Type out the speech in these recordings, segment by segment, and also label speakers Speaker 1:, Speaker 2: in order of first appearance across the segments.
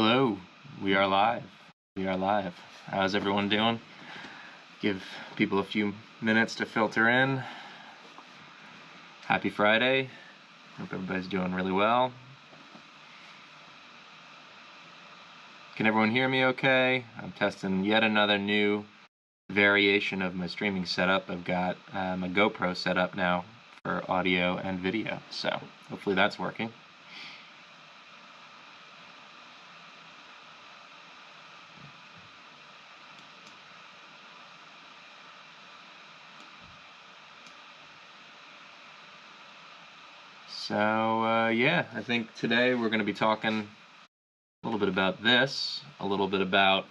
Speaker 1: Hello, we are live. We are live. How's everyone doing? Give people a few minutes to filter in. Happy Friday. Hope everybody's doing really well. Can everyone hear me okay? I'm testing yet another new variation of my streaming setup. I've got my GoPro set up now for audio and video, so hopefully that's working. So, yeah, I think today we're going to be talking a little bit about this, a little bit about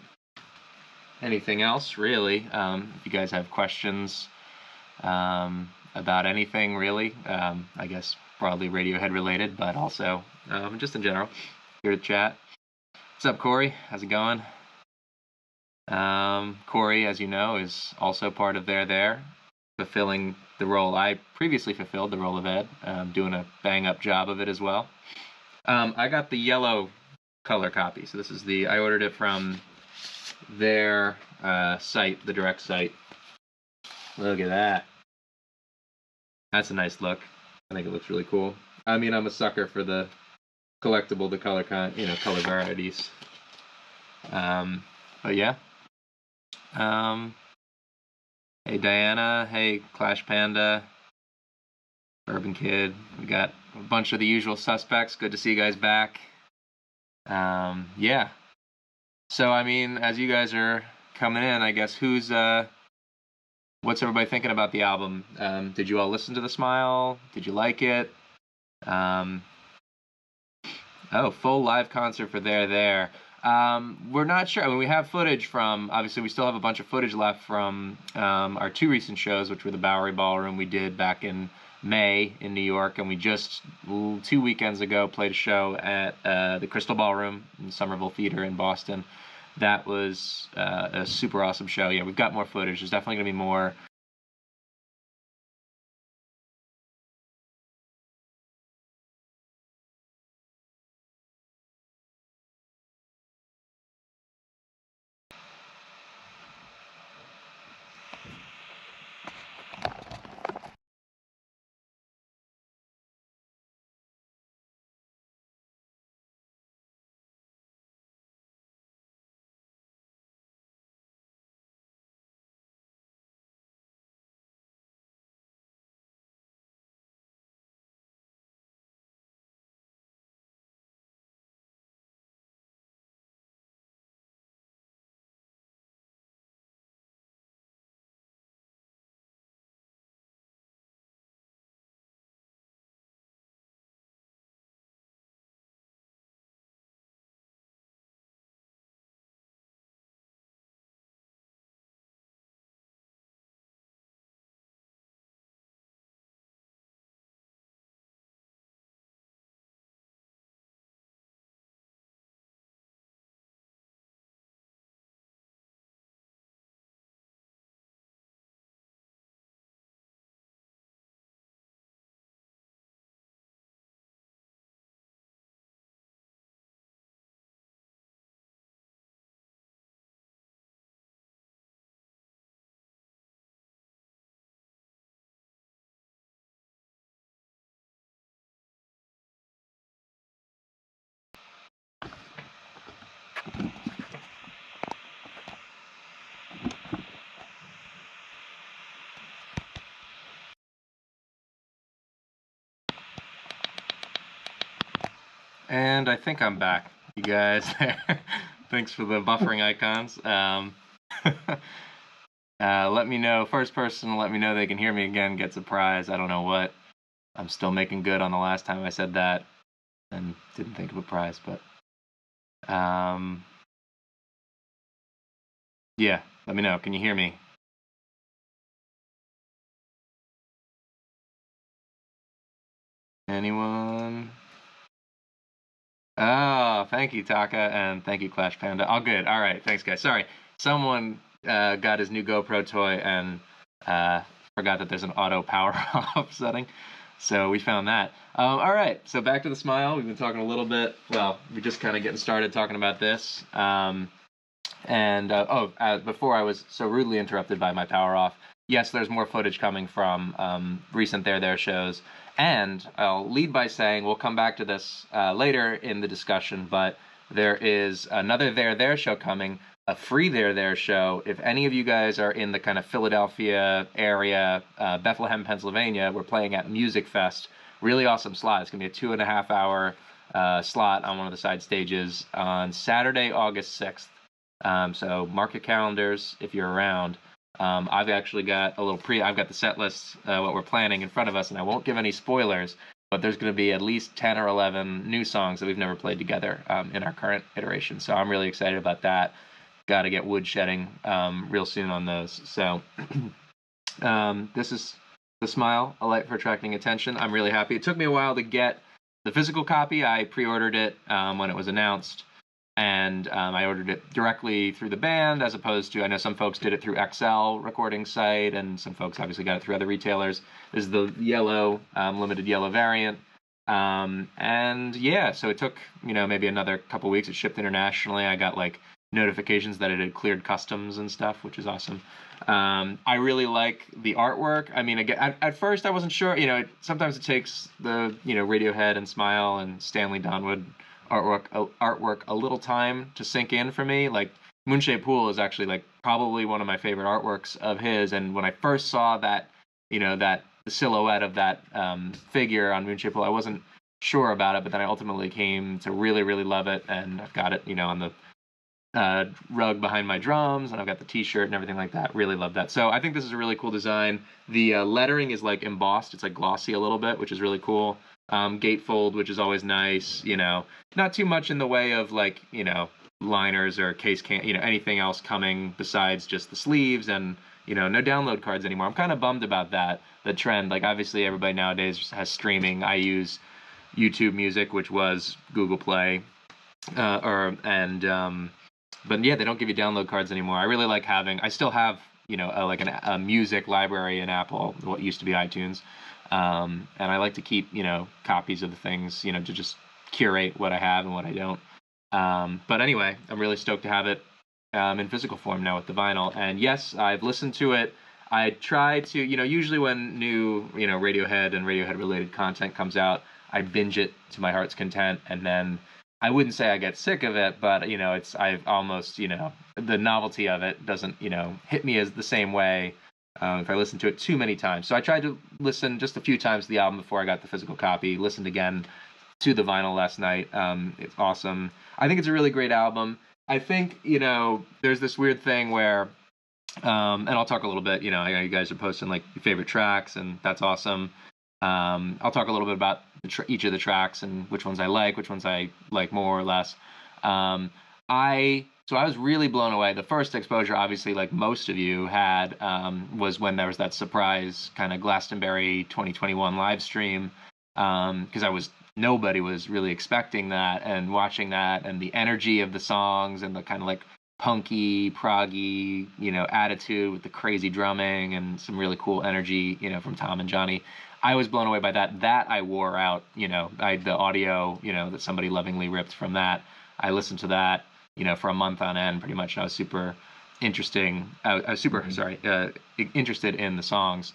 Speaker 1: anything else, really. If you guys have questions about anything, really, I guess broadly Radiohead related, but also just in general, here to chat. What's up, Corey? How's it going? Corey, as you know, is also part of There, fulfilling the role I previously fulfilled, the role of Ed, doing a bang-up job of it as well. I got the yellow color copy, so this is I ordered it from their site, the direct site. Look at that. That's a nice look. I think it looks really cool. I mean, I'm a sucker for the collectible, the color color varieties. But yeah. Hey Diana, hey Clash Panda, Urban Kid. We got a bunch of the usual suspects. Good to see you guys back. Yeah. So I mean, as you guys are coming in, I guess what's everybody thinking about the album? Did you all listen to The Smile? Did you like it? Full live concert for There. We're not sure. I mean, we have footage from, obviously we still have a bunch of footage left from our two recent shows, which were the Bowery Ballroom we did back in May in New York, and we just 2 weekends ago played a show at the Crystal Ballroom in Somerville Theater in Boston. That was a super awesome show. Yeah, we've got more footage. There's definitely going to be more. And I think I'm back, you guys. Thanks for the buffering icons. Let me know, first person, let me know they can hear me again, gets a prize. I don't know what. I'm still making good on the last time I said that and didn't think of a prize, but yeah, let me know. Can you hear me? Anyone? Oh, thank you, Taka, and thank you, Clash Panda. All good. All right, thanks, guys. Sorry, someone got his new GoPro toy and forgot that there's an auto power off setting. So we found that. All right, so back to the Smile. We've been talking a little bit. Well, we're just kind of getting started talking about this. Before I was so rudely interrupted by my power off, yes, there's more footage coming from recent There shows. And I'll lead by saying we'll come back to this later in the discussion, but there is another There show coming, a free There show. If any of you guys are in the kind of Philadelphia area, Bethlehem, Pennsylvania, we're playing at Music Fest. Really awesome slot. It's going to be a 2.5 hour slot on one of the side stages on Saturday, August 6th. So mark your calendars if you're around. I've actually got I've got the set list, what we're planning in front of us, and I won't give any spoilers, but there's going to be at least 10 or 11 new songs that we've never played together in our current iteration. So I'm really excited about that. Got to get wood shedding real soon on those. So this is The Smile, a light for attracting attention. I'm really happy. It took me a while to get the physical copy. I pre-ordered it when it was announced. And I ordered it directly through the band, as opposed to, I know some folks did it through XL recording site, and some folks obviously got it through other retailers. This is the yellow, limited yellow variant. And yeah, so it took, maybe another couple weeks. It shipped internationally. I got like notifications that it had cleared customs and stuff, which is awesome. I really like the artwork. I mean, again, at first I wasn't sure, sometimes it takes the, Radiohead and Smile and Stanley Donwood artwork a little time to sink in for me. Like Moonshaped Pool is actually like probably one of my favorite artworks of his, and when I first saw that, that the silhouette of that figure on Moonshaped Pool, I wasn't sure about it, but then I ultimately came to really, really love it, and I've got it, on the rug behind my drums, and I've got the t-shirt and everything like that. Really love that. So I think this is a really cool design. The lettering is like embossed. It's like glossy a little bit, which is really cool. Gatefold, which is always nice, not too much in the way of like, liners or anything else coming besides just the sleeves, and, no download cards anymore. I'm kind of bummed about that, the trend. Like obviously everybody nowadays has streaming. I use YouTube Music, which was Google Play, but yeah, they don't give you download cards anymore. I really like I still have, a music library in Apple, what used to be iTunes. And I like to keep, copies of the things, to just curate what I have and what I don't. But anyway, I'm really stoked to have it in physical form now with the vinyl. And yes, I've listened to it. I try to, usually when new, Radiohead and Radiohead-related content comes out, I binge it to my heart's content, and then I wouldn't say I get sick of it, but, I've almost, the novelty of it doesn't, hit me as the same way if I listen to it too many times. So I tried to listen just a few times to the album before I got the physical copy, listened again to the vinyl last night. It's awesome. I think it's a really great album. I think, there's this weird thing where, and I'll talk a little bit, I know you guys are posting like your favorite tracks, and that's awesome. I'll talk a little bit about each of the tracks and which ones I like more or less. So I was really blown away. The first exposure, obviously, like most of you had, was when there was that surprise kind of Glastonbury 2021 live stream, because nobody was really expecting that, and watching that and the energy of the songs and the kind of like punky, proggy, attitude with the crazy drumming and some really cool energy, from Tom and Johnny. I was blown away by that. That I wore out, the audio, that somebody lovingly ripped from that. I listened to that, for a month on end, pretty much. I was super interested in the songs.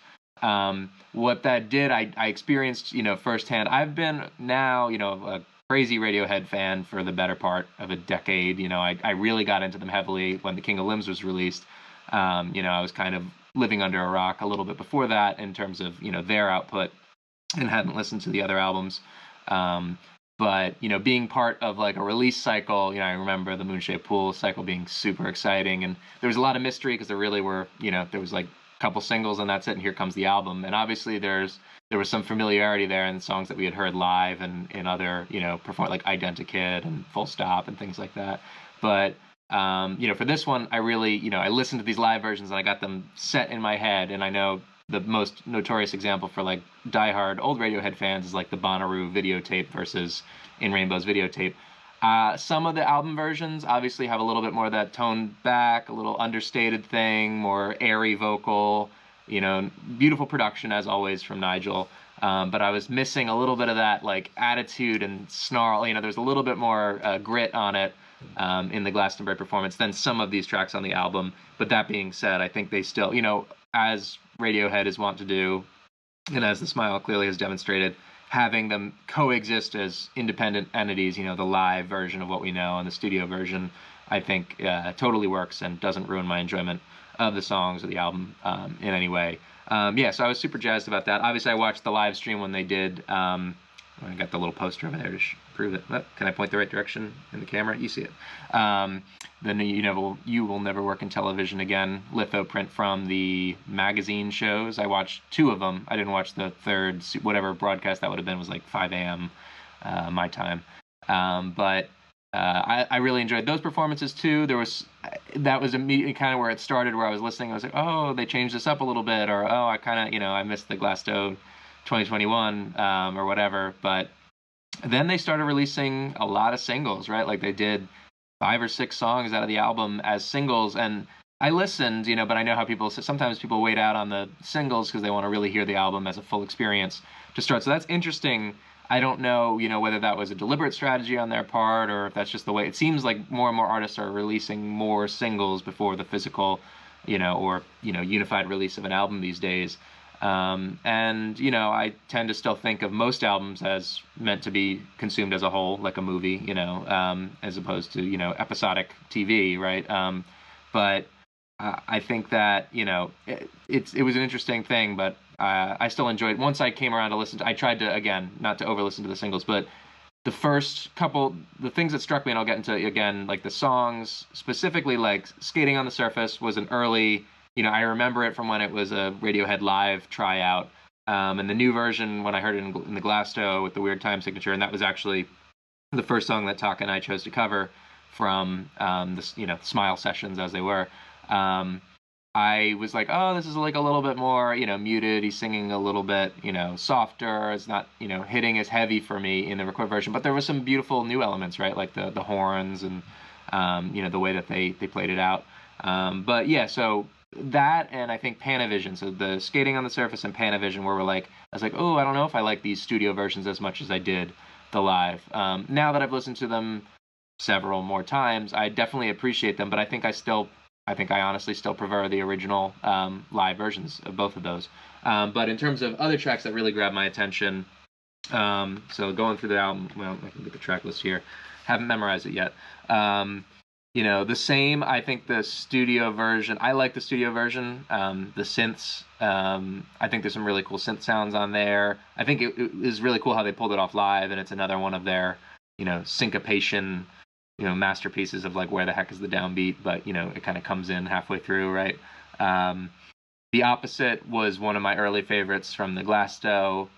Speaker 1: What that did, I experienced, firsthand. I've been now, a crazy Radiohead fan for the better part of a decade. I really got into them heavily when The King of Limbs was released. I was kind of living under a rock a little bit before that in terms of, their output, and hadn't listened to the other albums. But, being part of like a release cycle, I remember the Moonshaped Pool cycle being super exciting, and there was a lot of mystery because there really were, there was like a couple singles and that's it, and here comes the album. And obviously there was some familiarity there in songs that we had heard live and in other, perform like Identikit and Full Stop and things like that. But for this one, I really, I listened to these live versions and I got them set in my head. And I know the most notorious example for like diehard old Radiohead fans is like the Bonnaroo videotape versus In Rainbow's videotape. Some of the album versions obviously have a little bit more of that toned back, a little understated thing, more airy vocal, beautiful production as always from Nigel. But I was missing a little bit of that like attitude and snarl. There's a little bit more grit on it in the Glastonbury performance than some of these tracks on the album. But that being said, I think they still, as Radiohead is wont to do, and as The Smile clearly has demonstrated, having them coexist as independent entities, the live version of what we know and the studio version, I think totally works and doesn't ruin my enjoyment of the songs or the album in any way. So I was super jazzed about that. Obviously, I watched the live stream when they did. I got the little poster over there to prove it. Can I point the right direction in the camera? You see it. Then you will never work in television again. Litho print from the magazine shows. I watched 2 of them. I didn't watch the third. Whatever broadcast that would have been was like 5 a.m. My time. But I really enjoyed those performances too. That was immediately kind of where it started, where I was listening. I was like, oh, they changed this up a little bit, or oh, I kind of I missed the Glasto 2021 or whatever. But then they started releasing a lot of singles, right? Like they did 5 or 6 songs out of the album as singles, and I listened, but I know how sometimes people wait out on the singles because they want to really hear the album as a full experience to start. So that's interesting. I don't know, whether that was a deliberate strategy on their part or if that's just the way. It seems like more and more artists are releasing more singles before the physical, unified release of an album these days. I tend to still think of most albums as meant to be consumed as a whole, like a movie, as opposed to, episodic TV, right? But I think that, it was an interesting thing, but I still enjoyed. Once I came around to I tried to, again, not to over-listen to the singles, but the first couple, the things that struck me, and I'll get into, again, like the songs, specifically like Skating on the Surface was an early, I remember it from when it was a Radiohead live tryout, and the new version, when I heard it in the Glasto with the weird time signature, and that was actually the first song that Taka and I chose to cover from the Smile sessions as they were. I was like, oh, this is like a little bit more, muted. He's singing a little bit, softer. It's not, hitting as heavy for me in the record version. But there were some beautiful new elements, right? Like the horns and, the way that they played it out. But yeah, so that and I think Panavision. So the Skating on the Surface and Panavision where I was like, oh, I don't know if I like these studio versions as much as I did the live. Now that I've listened to them several more times, I definitely appreciate them. But I think I honestly still prefer the original live versions of both of those. But in terms of other tracks that really grabbed my attention, so going through the album, well, I can get the track list here. Haven't memorized it yet. The same, I think the studio version, I like the studio version. The synths, I think there's some really cool synth sounds on there. I think it is really cool how they pulled it off live, and it's another one of their, syncopation masterpieces of like where the heck is the downbeat, but it kind of comes in halfway through, right? The Opposite was one of my early favorites from the Glasto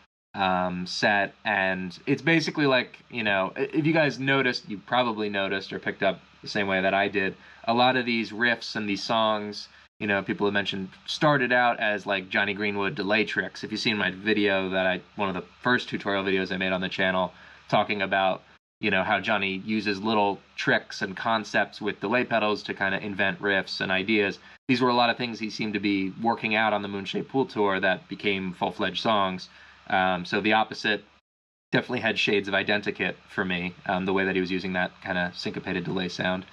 Speaker 1: set, and it's basically like, if you guys noticed, you probably noticed or picked up the same way that I did, a lot of these riffs and these songs, people have mentioned, started out as like Johnny Greenwood delay tricks. If you've seen my video one of the first tutorial videos I made on the channel, talking about how Johnny uses little tricks and concepts with delay pedals to kind of invent riffs and ideas. These were a lot of things he seemed to be working out on the Moonshaped Pool tour that became full-fledged songs. So The Opposite definitely had shades of Identikit for me, the way that he was using that kind of syncopated delay sound.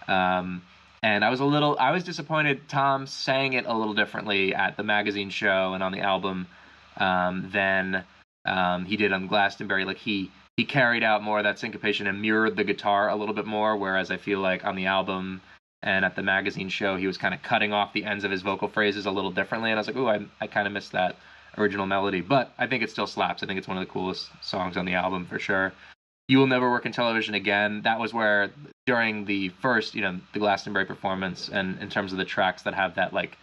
Speaker 1: And I was disappointed Tom sang it a little differently at the magazine show and on the album than he did on Glastonbury. Like he carried out more of that syncopation and mirrored the guitar a little bit more, whereas I feel like on the album and at the magazine show, he was kind of cutting off the ends of his vocal phrases a little differently, and I was like, ooh, I kind of missed that original melody. But I think it still slaps. I think it's one of the coolest songs on the album for sure. You Will Never Work in Television Again, that was where during the first, the Glastonbury performance, and in terms of the tracks that have that like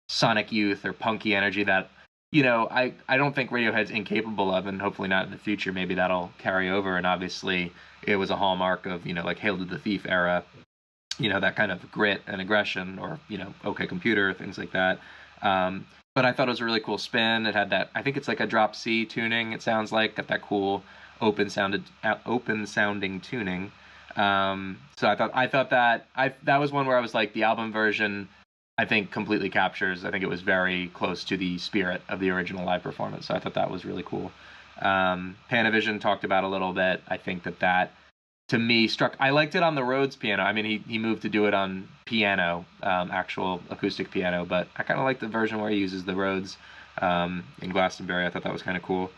Speaker 1: sonic youth or punky energy that I don't think Radiohead's incapable of, and hopefully not in the future. Maybe that'll carry over. And obviously, it was a hallmark of like Hail to the Thief era, that kind of grit and aggression, or OK Computer, things like that. But I thought it was a really cool spin. It had that, I think it's like a drop C tuning. It sounds like got that cool open sounding tuning. So I thought that was one where I was like, the album version I think completely captures. I think it was very close to the spirit of the original live performance. So I thought that was really cool. Panavision talked about a little bit. I think that to me struck. I liked it on the Rhodes piano. I mean, he moved to do it on piano, actual acoustic piano, but I kind of like the version where he uses the Rhodes in Glastonbury. I thought that was kind of cool.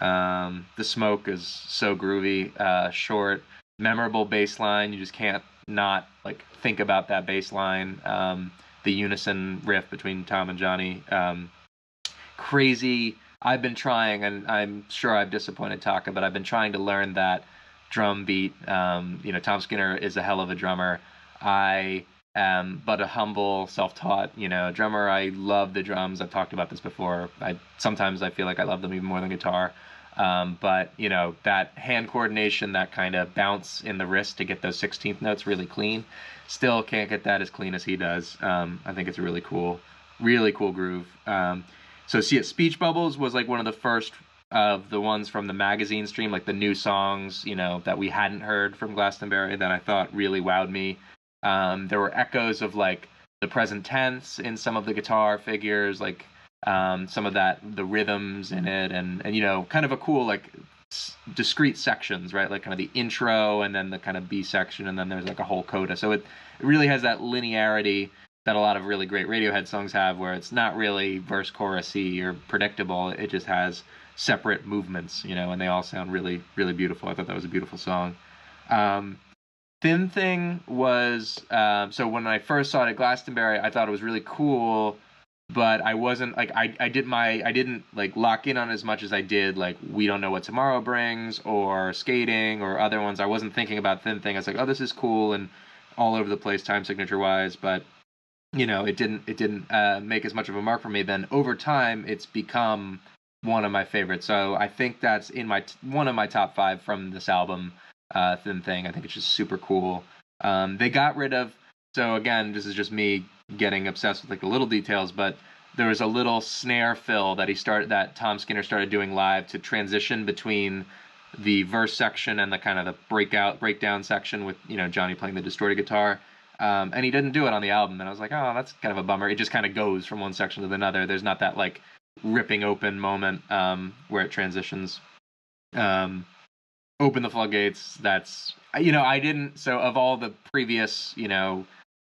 Speaker 1: The Smoke is so groovy, short, memorable bass line. You just can't not like think about that bass line. The unison riff between Tom and Johnny. Crazy. I've been trying, and I'm sure I've disappointed Taka, but I've been trying to learn that drum beat. Tom Skinner is a hell of a drummer. I am but a humble, self-taught, drummer. I love the drums. I've talked about this before. Sometimes I feel like I love them even more than guitar. But that hand coordination, that kind of bounce in the wrist to get those 16th notes really clean, still can't get that as clean as he does. I think it's a really cool groove. So see it, Speech Bubbles was like one of the first of the ones from the magazine stream, like the new songs, that we hadn't heard from Glastonbury that I thought really wowed me. There were echoes of like the present tense in some of the guitar figures, like some of the rhythms in it, and kind of a cool like discrete sections, right? Like kind of the intro and then the kind of B section, and then there's like a whole coda. So it really has that linearity that a lot of really great Radiohead songs have, where it's not really verse chorusy or predictable. It just has separate movements, and they all sound really, really beautiful. I thought that was a beautiful song. Thin Thing was, so when I first saw it at Glastonbury, I thought it was really cool, but I wasn't like, I didn't like lock in on as much as I did like We Don't Know What Tomorrow Brings or Skating or other ones. I wasn't thinking about Thin Thing. I was like, oh, this is cool and all over the place time signature wise, but it didn't make as much of a mark for me. Then over time, it's become one of my favorites. So I think that's in one of my top 5 from this album, Thin Thing. I think it's just super cool. They got rid of. So again, this is just me getting obsessed with like the little details, but there was a little snare fill that Tom Skinner started doing live to transition between the verse section and the kind of the breakdown section with Johnny playing the distorted guitar. And he didn't do it on the album, and I was like, oh, that's kind of a bummer. It just kind of goes from one section to another. There's not that like ripping open moment where it transitions. Open the Floodgates. That's I didn't. So of all the previous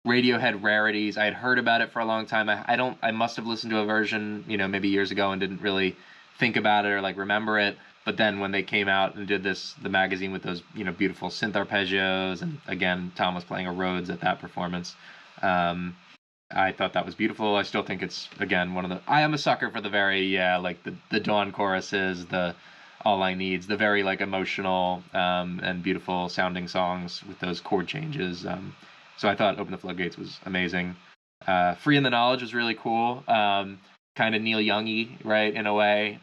Speaker 1: Radiohead rarities, I had heard about it for a long time. I must have listened to a version maybe years ago and didn't really think about it or like remember it. But then when they came out and did the magazine with those, beautiful synth arpeggios, and again, Tom was playing a Rhodes at that performance. I thought that was beautiful. I still think it's, again, I am a sucker for the very, like the Dawn choruses, the All I Needs, the very like emotional and beautiful sounding songs with those chord changes. So I thought Open the Floodgates was amazing. Free in the Knowledge was really cool. Kind of Neil Young-y, right, in a way.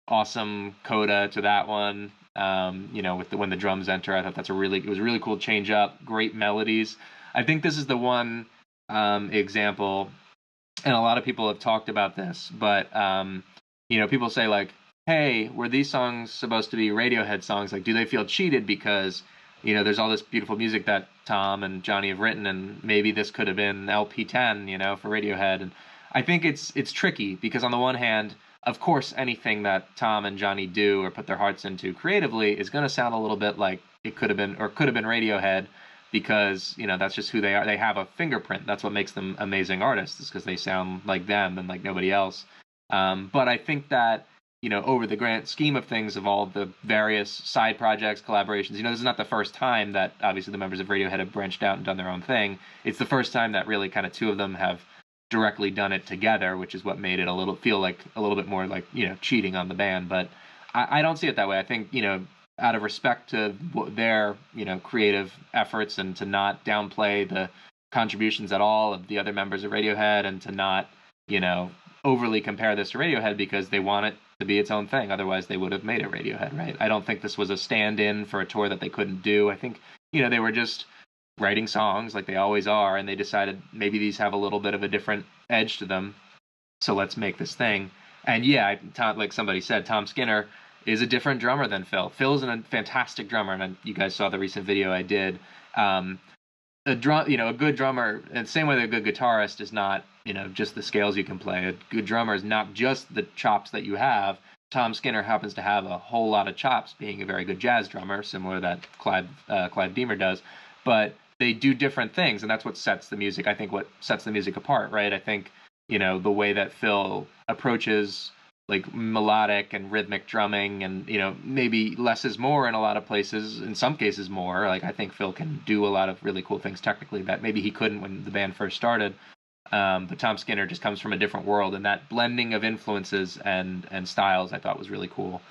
Speaker 1: Awesome coda to that one. With when the drums enter, I thought it was a really cool change up. Great melodies. I think this is the one example, and a lot of people have talked about this, but people say like, hey, were these songs supposed to be Radiohead songs? Like, do they feel cheated because there's all this beautiful music that Tom and Johnny have written, and maybe this could have been LP10, for Radiohead. And I think it's tricky because on the one hand, of course, anything that Tom and Johnny do or put their hearts into creatively is going to sound a little bit like it could have been Radiohead, because that's just who they are. They have a fingerprint. That's what makes them amazing artists, is because they sound like them and like nobody else. But I think that over the grand scheme of things, of all the various side projects, collaborations, this is not the first time that obviously the members of Radiohead have branched out and done their own thing. It's the first time that really kind of two of them have directly done it together, which is what made it feel like a little bit more like cheating on the band. But I don't see it that way. I think out of respect to their creative efforts, and to not downplay the contributions at all of the other members of Radiohead, and to not overly compare this to Radiohead, because they want it to be its own thing. Otherwise they would have made it Radiohead, right? I don't think this was a stand-in for a tour that they couldn't do. I think they were just writing songs like they always are, and they decided maybe these have a little bit of a different edge to them, so let's make this thing. And like somebody said, Tom Skinner is a different drummer than Phil. Phil's a fantastic drummer, and you guys saw the recent video I did. a good drummer, and same way that a good guitarist is not, just the scales you can play. A good drummer is not just the chops that you have. Tom Skinner happens to have a whole lot of chops, being a very good jazz drummer, similar that Clive Deemer does. But they do different things, and that's what sets the music. I think what sets the music apart, right? I think the way that Phil approaches like melodic and rhythmic drumming, and maybe less is more in a lot of places, in some cases more. Like I think Phil can do a lot of really cool things technically that maybe he couldn't when the band first started. But Tom Skinner just comes from a different world, and that blending of influences and styles I thought was really cool.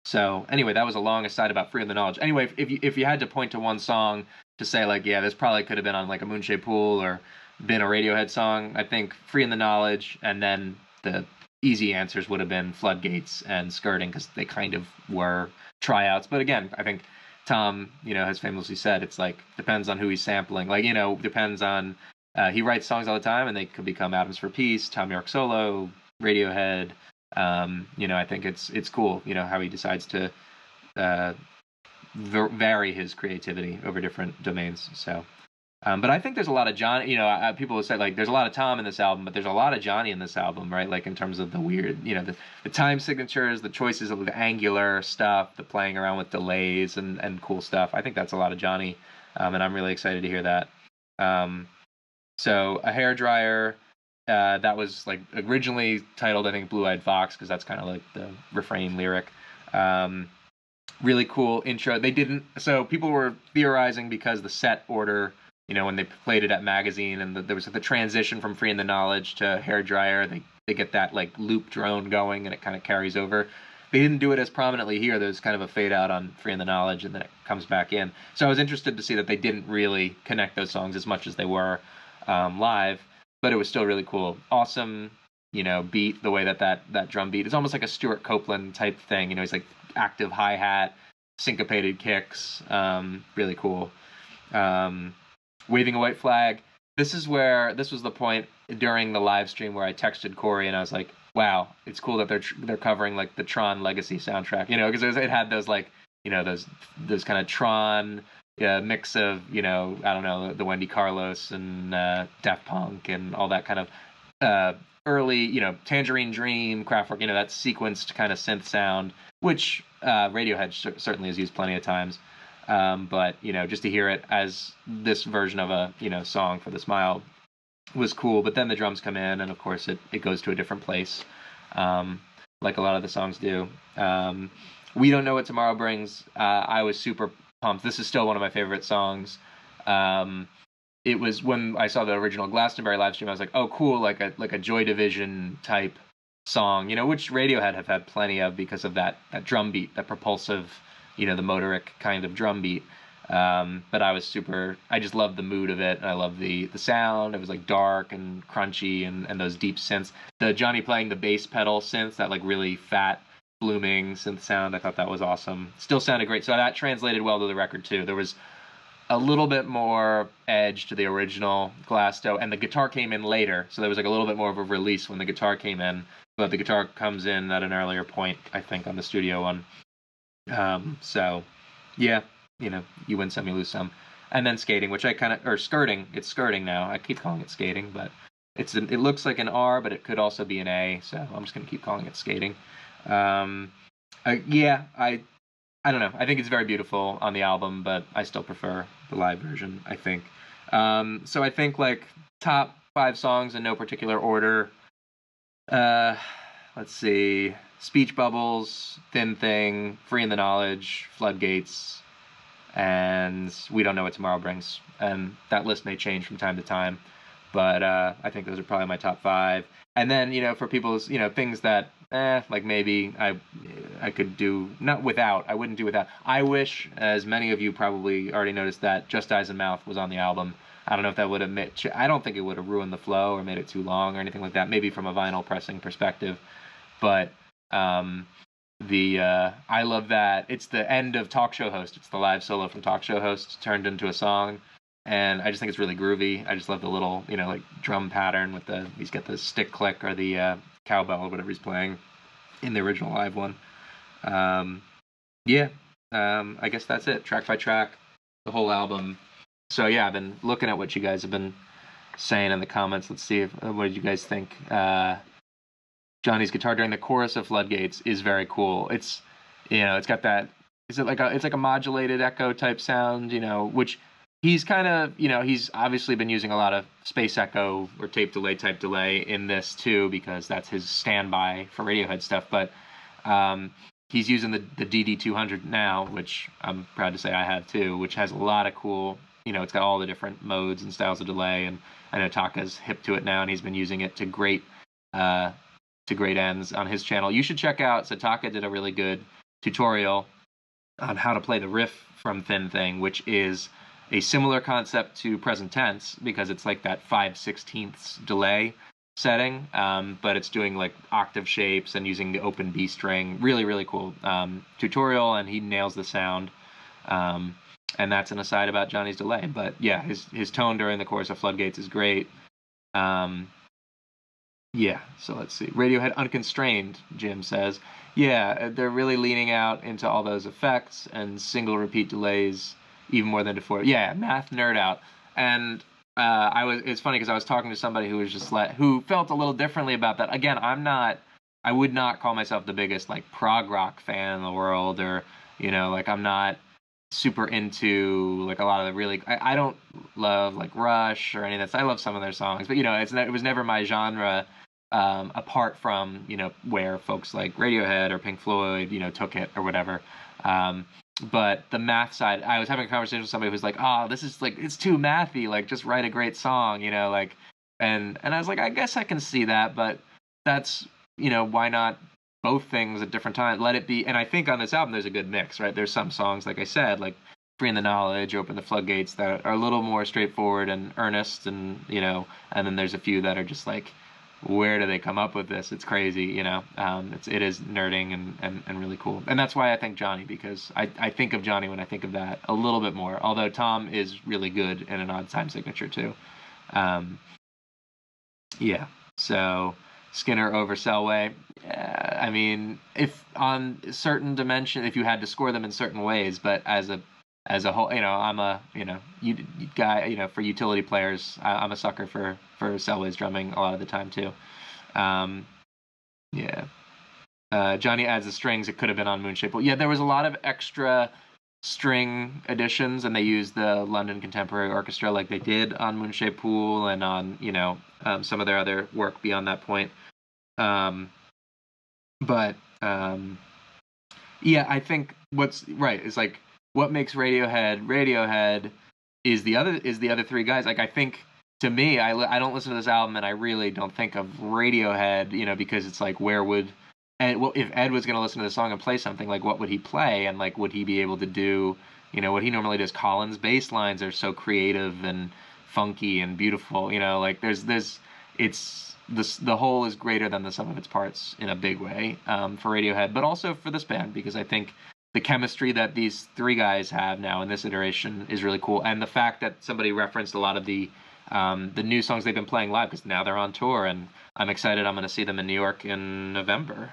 Speaker 1: So anyway, that was a long aside about Free in the Knowledge. Anyway, if you had to point to one song to say like, yeah, this probably could have been on like a Moonshade Pool or been a Radiohead song, I think Free in the Knowledge, and then the easy answers would have been Floodgates and Skirting, because they kind of were tryouts. But again, I think Tom, has famously said it's like depends on who he's sampling. Like, depends on he writes songs all the time, and they could become Atoms for Peace, Tom York solo, Radiohead. I think it's cool, how he decides to vary his creativity over different domains. So. But I think there's a lot of John. People will say like there's a lot of Tom in this album, but there's a lot of Johnny in this album, right? Like in terms of the weird, the time signatures, the choices of the angular stuff, the playing around with delays and cool stuff. I think that's a lot of Johnny, and I'm really excited to hear that. So a hairdryer, that was like originally titled I think Blue Eyed Fox, because that's kind of like the refrain lyric. Really cool intro. They didn't. So people were theorizing because the set order. When they played it at Magazine, and there was the transition from Free in the Knowledge to Hairdryer, they get that like loop drone going, and it kind of carries over. They didn't do it as prominently here. There's kind of a fade out on Free in the Knowledge, and then it comes back in. So I was interested to see that they didn't really connect those songs as much as they were live, but it was still really cool. Awesome, beat, the way that drum beat. It's almost like a Stuart Copeland type thing. He's like active hi-hat, syncopated kicks, really cool. Waving a White Flag. This was the point during the live stream where I texted Corey and I was like, wow, it's cool that they're covering like the Tron Legacy soundtrack, because it had those like, those kind of Tron mix of, I don't know, the Wendy Carlos and Daft Punk and all that kind of early, Tangerine Dream, Kraftwerk, that sequenced kind of synth sound, which Radiohead certainly has used plenty of times. But just to hear it as this version of a song for the Smile was cool. But then the drums come in, and of course it goes to a different place, like a lot of the songs do. We Don't Know What Tomorrow Brings. I was super pumped. This is still one of my favorite songs. It was when I saw the original Glastonbury live stream, I was like, oh cool, like a Joy Division type song, which Radiohead have had plenty of because of that drum beat, that propulsive, the motoric kind of drum beat. But I just loved the mood of it, and I loved the sound. It was like dark and crunchy and those deep synths. The Johnny playing the bass pedal synths, that like really fat, blooming synth sound, I thought that was awesome. Still sounded great. So that translated well to the record too. There was a little bit more edge to the original Glasto, and the guitar came in later, so there was like a little bit more of a release when the guitar came in, but the guitar comes in at an earlier point, I think, on the studio one. So yeah, you win some, you lose some. And then Skating, which skirting, it's skirting now. I keep calling it Skating, but it looks like an R, but it could also be an A, so I'm just going to keep calling it Skating. Yeah, I don't know. I think it's very beautiful on the album, but I still prefer the live version, I think. So I think like top 5 songs in no particular order. Let's see. Speech Bubbles, Thin Thing, Free in the Knowledge, Floodgates, and We Don't Know What Tomorrow Brings. And that list may change from time to time, but I think those are probably my top 5. And then, for people's, things that, like maybe I could do, not without, I wouldn't do without. I wish, as many of you probably already noticed, that Just Eyes and Mouth was on the album. I don't know if that would have I don't think it would have ruined the flow or made it too long or anything like that, maybe from a vinyl pressing perspective. But I love that. It's the end of Talk Show Host. It's the live solo from Talk Show Host turned into a song. And I just think it's really groovy. I just love the little, like drum pattern with he's got the stick click or the cowbell or whatever he's playing in the original live one. I guess that's it. Track by track, the whole album. So yeah, I've been looking at what you guys have been saying in the comments. Let's see what did you guys think? Johnny's guitar during the chorus of Floodgates is very cool. It's, it's got that. Is it like it's like a modulated echo type sound, which he's kind of, he's obviously been using a lot of space echo or tape delay type delay in this too, because that's his standby for Radiohead stuff. But he's using the DD200 now, which I'm proud to say I have too, which has a lot of cool, it's got all the different modes and styles of delay. And I know Taka's hip to it now, and he's been using it to great ends on his channel. You should check out, Sataka did a really good tutorial on how to play the riff from Thin Thing, which is a similar concept to present tense, because it's like that 5/16 delay setting, but it's doing like octave shapes and using the open B string. Really, really cool tutorial, and he nails the sound. And that's an aside about Johnny's delay. But yeah, his tone during the chorus of Floodgates is great. Yeah, so let's see. Radiohead Unconstrained, Jim says. Yeah, they're really leaning out into all those effects and single repeat delays even more than before. Yeah, math nerd out. And it's funny because I was talking to somebody who was just who felt a little differently about that. Again, I would not call myself the biggest like prog rock fan in the world, or, like I'm not super into like a lot of the really, I don't love like Rush or any of that. I love some of their songs, but it was never my genre. Apart from, where folks like Radiohead or Pink Floyd, took it or whatever. But the math side, I was having a conversation with somebody who was like, oh, this is like, it's too mathy, like just write a great song, like, and I was like, I guess I can see that, but that's, why not both things at different times? Let it be. And I think on this album, there's a good mix, right? There's some songs, like I said, like Free in the Knowledge, Open the Floodgates, that are a little more straightforward and earnest, and, and then there's a few that are just like, where do they come up with this? It's crazy, it is nerding and really cool. And that's why I thank Johnny, because I think of Johnny when I think of that a little bit more, although Tom is really good in an odd time signature too. Yeah, so Skinner over Selway. I mean, if on certain dimension, if you had to score them in certain ways, but as a whole, I'm a, guy, for utility players, I'm a sucker for Selway's drumming a lot of the time too. Yeah. Johnny adds the strings. It could have been on Moonshape. Well, yeah, there was a lot of extra string additions, and they used the London Contemporary Orchestra like they did on Moonshape Pool and on, some of their other work beyond that point. Yeah, I think what's right is like what makes Radiohead is the other three guys. Like I think, to me, I don't listen to this album and I really don't think of Radiohead, because it's like, where would Ed, well, if Ed was going to listen to the song and play something, like what would he play, and like would he be able to do what he normally does? Colin's bass lines are so creative and funky and beautiful, like the whole is greater than the sum of its parts in a big way, for Radiohead, but also for this band, because I think the chemistry that these three guys have now in this iteration is really cool. And the fact that somebody referenced a lot of the new songs they've been playing live, because now they're on tour, and I'm excited. I'm going to see them in New York in November.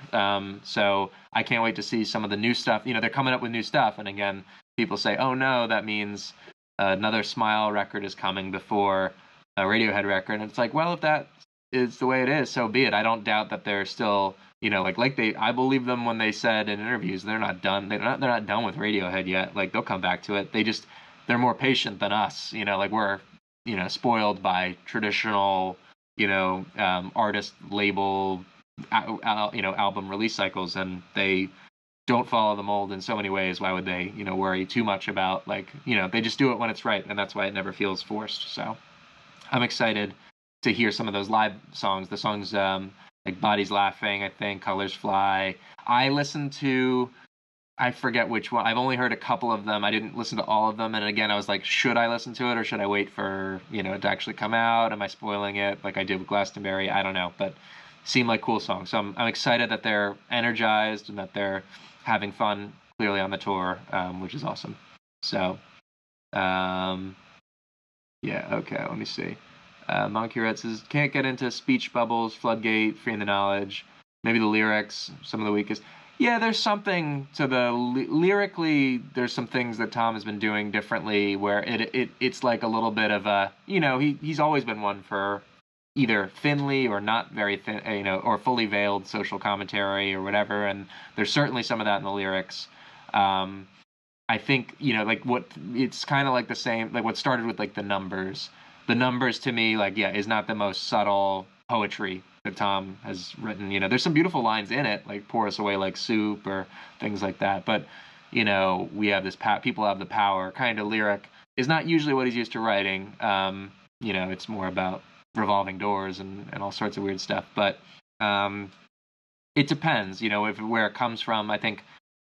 Speaker 1: So I can't wait to see some of the new stuff. They're coming up with new stuff. And again, people say, oh no, that means another Smile record is coming before a Radiohead record. And it's like, well, if that is the way it is, so be it. I don't doubt that they're still, I believe them when they said in interviews they're not done. They're not done with Radiohead yet. Like, they'll come back to it. They're more patient than us. Like we're, spoiled by traditional, artist label, album release cycles, and they don't follow the mold in so many ways. Why would they, worry too much about they just do it when it's right, and that's why it never feels forced. So I'm excited to hear some of those live songs. The songs like Bodies Laughing, I think, Colors Fly. I forget which one. I've only heard a couple of them. I didn't listen to all of them. And again, I was like, should I listen to it, or should I wait for, it to actually come out? Am I spoiling it like I did with Glastonbury? I don't know, but seemed like cool songs. So I'm excited that they're energized and that they're having fun clearly on the tour, which is awesome. So, yeah, okay, let me see. Monkey Red says, can't get into Speech Bubbles, Floodgate, Free in the Knowledge. Maybe the lyrics, some of the weakest. Yeah, there's something to the lyrically. There's some things that Tom has been doing differently, where it's like a little bit of a, he's always been one for either thinly or not very thin, or fully veiled social commentary or whatever. And there's certainly some of that in the lyrics. Um, I think, like what it's kind of like the same, like what started with like the numbers. The numbers to me, like, yeah, is not the most subtle poetry that Tom has written. There's some beautiful lines in it, like pour us away like soup or things like that. But, we have this, people have the power kind of lyric is not usually what he's used to writing. It's more about revolving doors and all sorts of weird stuff. But it depends, where it comes from. I think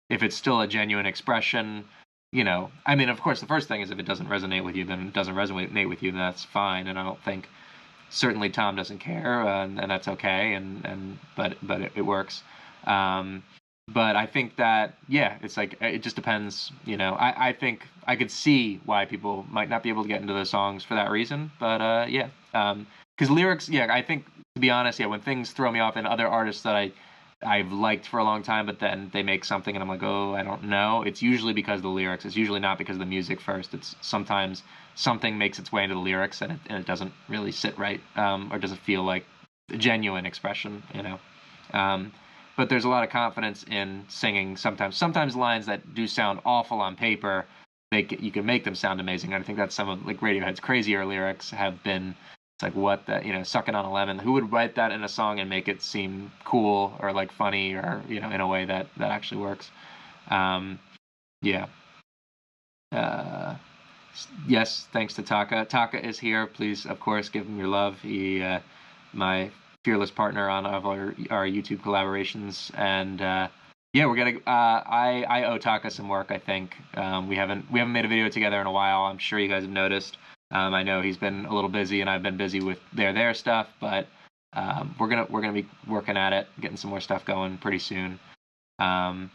Speaker 1: if it's still a genuine expression, I mean, of course, the first thing is if it doesn't resonate with you, then it doesn't resonate with you, then that's fine. And I don't think, certainly Tom doesn't care, and that's okay. But it works. Um, but I think that, yeah, it's like, it just depends. I think I could see why people might not be able to get into those songs for that reason. But yeah, because lyrics, yeah, I think, to be honest, yeah, when things throw me off in other artists that I've liked for a long time, but then they make something and I'm like, oh, I don't know. It's usually because of the lyrics. It's usually not because of the music first. It's sometimes something makes its way into the lyrics and it doesn't really sit right, or doesn't feel like a genuine expression. Um, but there's a lot of confidence in singing sometimes. Sometimes lines that do sound awful on paper, you can make them sound amazing. And I think that's some of like Radiohead's crazier lyrics have been. It's like, what, that, sucking on a lemon. Who would write that in a song and make it seem cool or like funny or, in a way that actually works? Um, yeah. Uh, yes, thanks to Taka. Taka is here. Please, of course, give him your love. He, my fearless partner on our YouTube collaborations. And, yeah, we're gonna. I owe Taka some work. I think we haven't made a video together in a while. I'm sure you guys have noticed. I know he's been a little busy, and I've been busy with their stuff. But we're gonna be working at it, getting some more stuff going pretty soon. Um,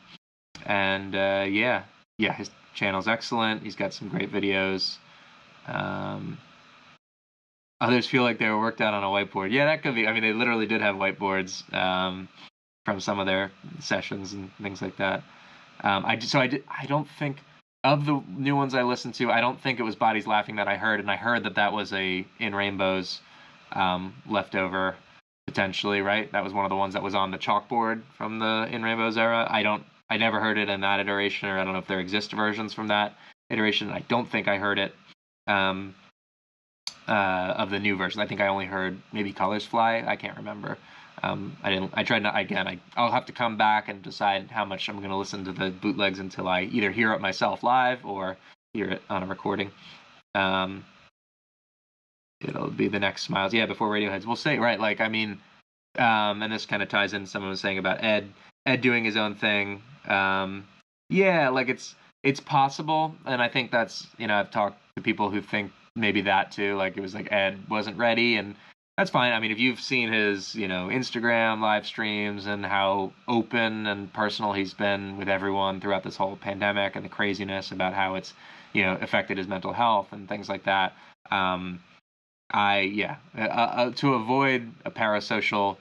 Speaker 1: and yeah, his channel's excellent. He's got some great videos. Um, Others feel like they were worked out on a whiteboard. Yeah, that could be. I mean, they literally did have whiteboards from some of their sessions and things like that. I don't think, of the new ones I listened to, I don't think it was Bodies Laughing that I heard, and I heard that was a In Rainbows leftover, potentially, right? That was one of the ones that was on the chalkboard from the In Rainbows era. I never heard it in that iteration, or I don't know if there exist versions from that iteration. I don't think I heard it um, of the new version. I think I only heard maybe Colors Fly. I can't remember. I didn't. I tried not. Again, I'll have to come back and decide how much I'm going to listen to the bootlegs until I either hear it myself live or hear it on a recording. It'll be the next Smiles. Yeah, before Radioheads. We'll say, right. Like, I mean, and this kind of ties in someone was saying about Ed doing his own thing. Yeah, like it's possible, and I think that's, I've talked to people who think maybe that too. Like, it was like Ed wasn't ready, and that's fine. I mean, if you've seen his, Instagram live streams and how open and personal he's been with everyone throughout this whole pandemic and the craziness about how it's, affected his mental health and things like that. To avoid a parasocial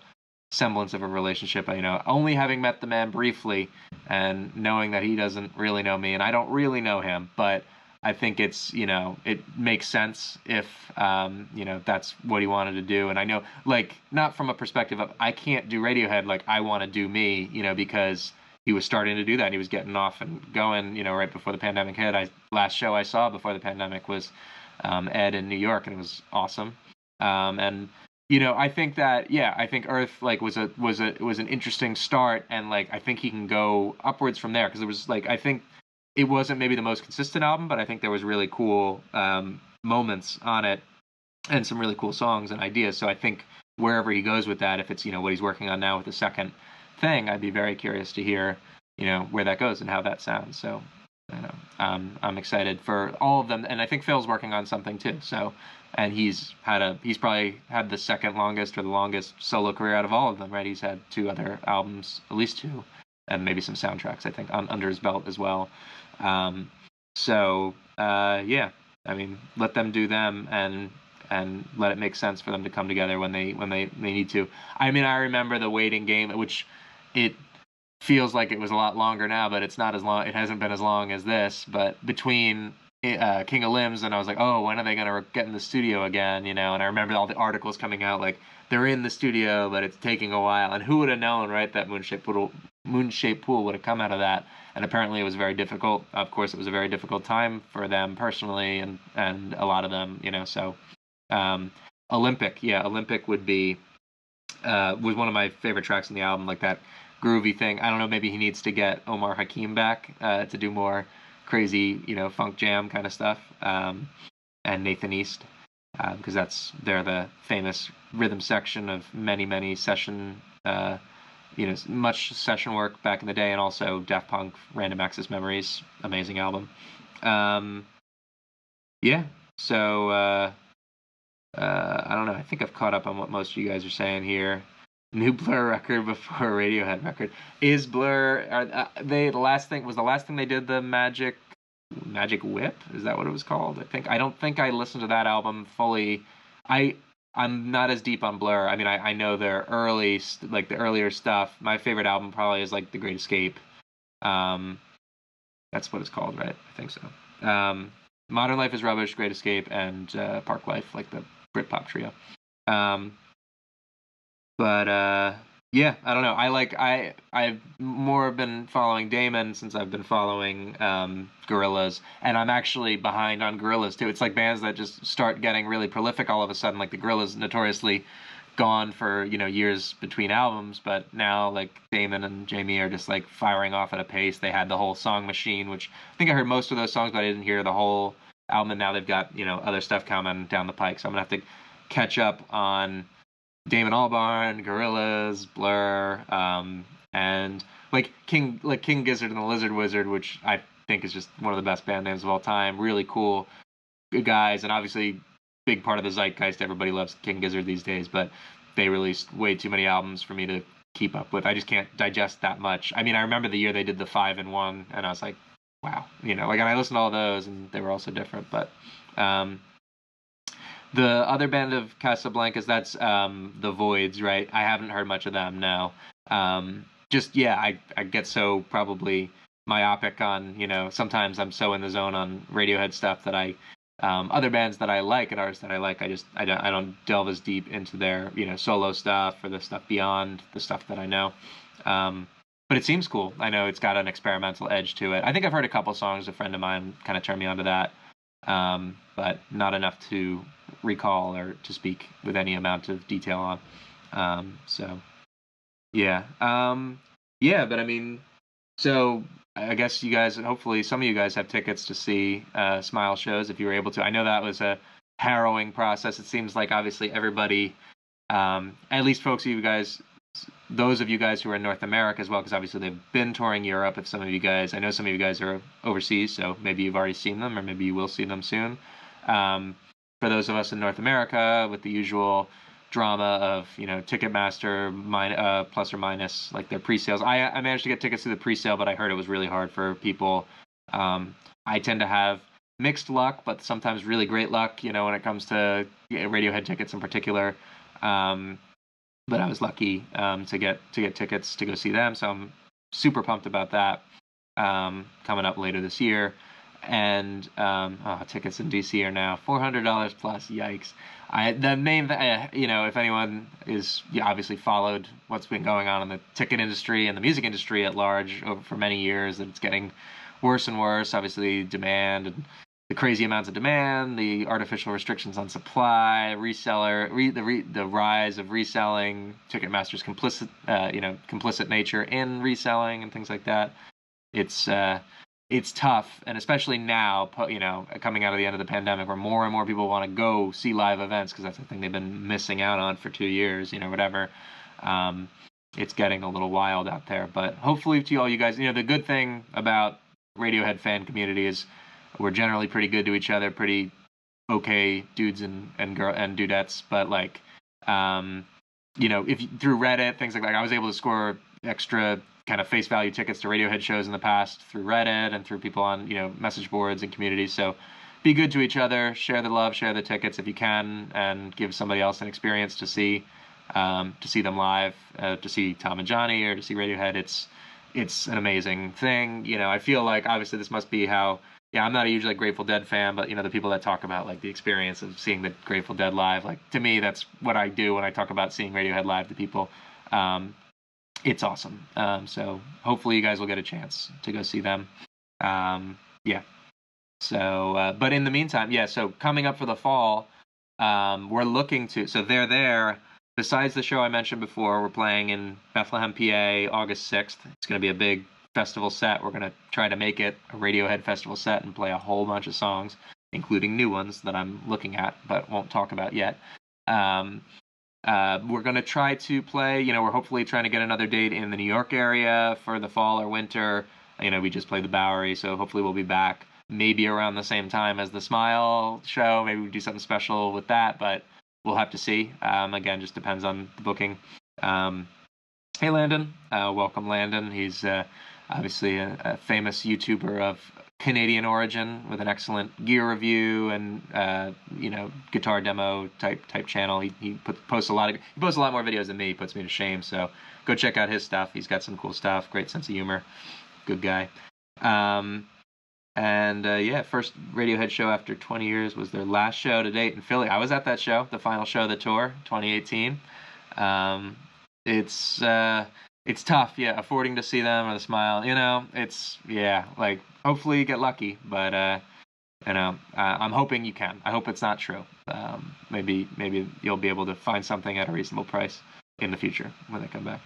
Speaker 1: semblance of a relationship, only having met the man briefly and knowing that he doesn't really know me and I don't really know him, but I think it's, it makes sense if, that's what he wanted to do. And I know, like, not from a perspective of I can't do Radiohead, like I want to do me, because he was starting to do that. He was getting off and going, right before the pandemic hit. Last show I saw before the pandemic was Ed in New York, and it was awesome. And I think that, yeah, I think Earth like was an interesting start, and like I think he can go upwards from there, because it was like, I think it wasn't maybe the most consistent album, but I think there was really cool moments on it and some really cool songs and ideas. So I think wherever he goes with that, if it's what he's working on now with the second thing, I'd be very curious to hear where that goes and how that sounds. So I'm excited for all of them, and I think Phil's working on something too. So, and he's probably had the second longest or the longest solo career out of all of them, right? He's had 2 other albums, at least 2, and maybe some soundtracks, I think, under his belt as well. Yeah, I mean, let them do them, and let it make sense for them to come together when they need to. I mean, I remember the Waiting Game, which it feels like it was a lot longer now, but it's not as long. It hasn't been as long as this. But between King of Limbs and I was like, oh, when are they gonna get in the studio again? You know, and I remember all the articles coming out like they're in the studio, but it's taking a while. And who would have known, right? That Moonshaped Pool would have come out of that. And apparently it was very difficult. Of course, it was a very difficult time for them personally, and a lot of them, you know. So Olympic would be was one of my favorite tracks on the album, like that groovy thing. I don't know, maybe he needs to get Omar Hakim back to do more crazy, you know, funk jam kind of stuff, and Nathan East, because they're the famous rhythm section of many session, much session work back in the day, and also Daft Punk, Random Access Memories, amazing album. Yeah, so I don't know. I think I've caught up on what most of you guys are saying here. New Blur record before Radiohead record. Is Blur? They the last thing they did the Magic Whip? Is that what it was called? I don't think I listened to that album fully. I'm not as deep on Blur. I mean, I know their like the earlier stuff. My favorite album probably is like The Great Escape. That's what it's called, right? I think so. Modern Life is Rubbish, Great Escape, and Park Life, like the Britpop trio. Yeah, I don't know. I've more been following Damon since I've been following Gorillaz, and I'm actually behind on Gorillaz too. It's like bands that just start getting really prolific all of a sudden. Like the Gorillaz notoriously gone for, you know, years between albums, but now like Damon and Jamie are just like firing off at a pace. They had the whole Song Machine, which I think I heard most of those songs, but I didn't hear the whole album. And now they've got, you know, other stuff coming down the pike, so I'm gonna have to catch up on Damon Albarn, Gorillaz, Blur, and like King Gizzard and the Lizard Wizard, which I think is just one of the best band names of all time. Really cool, good guys, and obviously big part of the zeitgeist. Everybody loves King Gizzard these days, but they released way too many albums for me to keep up with. I just can't digest that much. I mean, I remember the year they did the 5-in-1, and I was like, wow, you know, like, and I listened to all those, and they were all so different. But the other band of Casablancas, that's the Voids, right? I haven't heard much of them now. I get so probably myopic on, you know, sometimes I'm so in the zone on Radiohead stuff that I other bands that I like and artists that I like, I don't delve as deep into their, you know, solo stuff or the stuff beyond the stuff that I know. But it seems cool. I know it's got an experimental edge to it. I think I've heard a couple songs. A friend of mine kind of turned me onto that, but not enough to recall or to speak with any amount of detail on. But I mean, so I guess you guys, hopefully some of you guys have tickets to see Smile shows if you were able to. I know that was a harrowing process. It seems like obviously everybody, at least those of you guys who are in North America as well, because obviously they've been touring Europe. I know some of you guys are overseas, so maybe you've already seen them or maybe you will see them soon. For those of us in North America, with the usual drama of, you know, Ticketmaster plus or minus like their pre-sales. I managed to get tickets to the pre-sale, but I heard it was really hard for people. I tend to have mixed luck, but sometimes really great luck, you know, when it comes to Radiohead tickets in particular. But I was lucky to get tickets to go see them, so I'm super pumped about that coming up later this year. And tickets in DC are now $400 plus. Yikes! The main you know, if anyone is obviously followed what's been going on in the ticket industry and the music industry at large for many years, that it's getting worse and worse. Obviously, demand and the crazy amounts of demand, the artificial restrictions on supply, the rise of reselling, Ticketmaster's complicit nature in reselling and things like that. It's tough, and especially now, you know, coming out of the end of the pandemic, where more and more people want to go see live events because that's the thing they've been missing out on for 2 years, you know, whatever. It's getting a little wild out there, but hopefully to all you guys, you know, the good thing about Radiohead fan community is we're generally pretty good to each other, pretty okay dudes and dudettes, but like, you know, through Reddit, things like that, I was able to score extra kind of face value tickets to Radiohead shows in the past through Reddit and through people on, you know, message boards and communities. So be good to each other, share the love, share the tickets if you can, and give somebody else an experience to see them live, to see Tom and Johnny or to see Radiohead. it's an amazing thing. You know, I feel like obviously this must be how. Yeah, I'm not a huge like Grateful Dead fan, but you know the people that talk about like the experience of seeing the Grateful Dead live, like to me that's what I do when I talk about seeing Radiohead live to people. Um, it's awesome. So hopefully you guys will get a chance to go see them. Yeah. So, but in the meantime, yeah. So coming up for the fall, we're looking to. So they're there. Besides the show I mentioned before, we're playing in Bethlehem, PA, August 6th. It's going to be a big festival set. We're going to try to make it a Radiohead festival set and play a whole bunch of songs, including new ones that I'm looking at but won't talk about yet. Um, we're going to try to play, you know, we're hopefully trying to get another date in the New York area for the fall or winter. You know, we just played the Bowery, so hopefully we'll be back maybe around the same time as the Smile show. Maybe we do something special with that, but we'll have to see. Again, just depends on the booking. Hey, Landon. Welcome, Landon. He's obviously a famous YouTuber of Canadian origin with an excellent gear review and you know, guitar demo type channel. He posts a lot more videos than me. He puts me to shame. So go check out his stuff. He's got some cool stuff. Great sense of humor. Good guy. Yeah, first Radiohead show after 20 years was their last show to date in Philly. I was at that show, the final show of the tour, 2018. It's tough, yeah, affording to see them or the Smile, you know, it's, yeah, like, hopefully you get lucky, but, you know, I'm hoping you can. I hope it's not true. Maybe you'll be able to find something at a reasonable price in the future when they come back.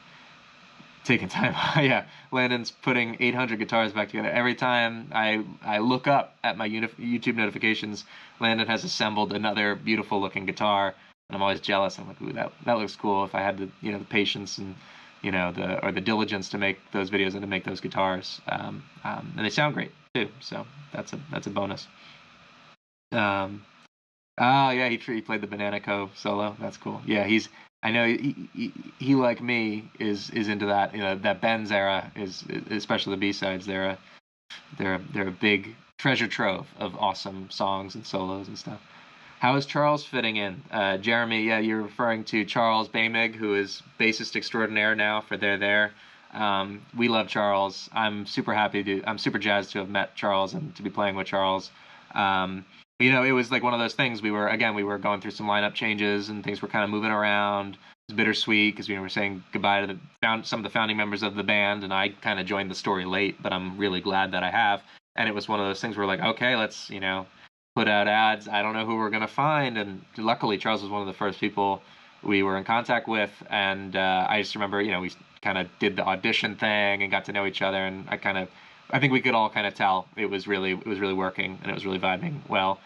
Speaker 1: Taking time. Yeah, Landon's putting 800 guitars back together. Every time I look up at my YouTube notifications, Landon has assembled another beautiful looking guitar, and I'm always jealous. I'm like, ooh, that looks cool. If I had the, you know, the patience and, you know, the diligence to make those videos and to make those guitars, and they sound great too. So that's a bonus. Oh yeah, he played the Banana Cove solo. That's cool. Yeah, I know he like me is into that. You know, that Benz era is, especially the B-sides. They're a big treasure trove of awesome songs and solos and stuff. How is Charles fitting in? Jeremy, yeah, you're referring to Charles Baymig, who is bassist extraordinaire now for They're There. We love Charles. I'm super jazzed to have met Charles and to be playing with Charles. You know, it was like one of those things. We were going through some lineup changes and things were kind of moving around. It was bittersweet because we were saying goodbye to some of the founding members of the band, and I kind of joined the story late, but I'm really glad that I have. And it was one of those things where like, okay, let's, you know, put out ads. I don't know who we're gonna find, and luckily Charles was one of the first people we were in contact with, and I just remember, you know, we kind of did the audition thing and got to know each other, and I think we could all kind of tell it was really working and it was really vibing well.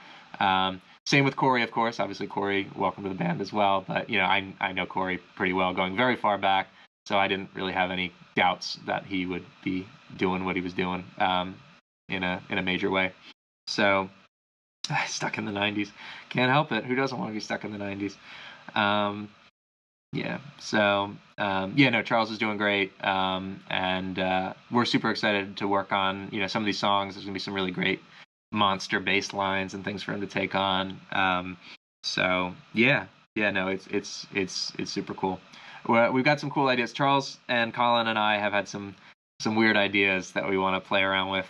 Speaker 1: Same with Corey, of course. Obviously, Corey, welcome to the band as well. But you know, I know Corey pretty well, going very far back, so I didn't really have any doubts that he would be doing what he was doing in a major way. So stuck in the '90s, can't help it. Who doesn't want to be stuck in the '90s? Yeah. So, yeah, no, Charles is doing great. We're super excited to work on, you know, some of these songs. There's gonna be some really great monster bass lines and things for him to take on. So yeah, no, it's super cool. We've got some cool ideas. Charles and Colin and I have had some weird ideas that we want to play around with,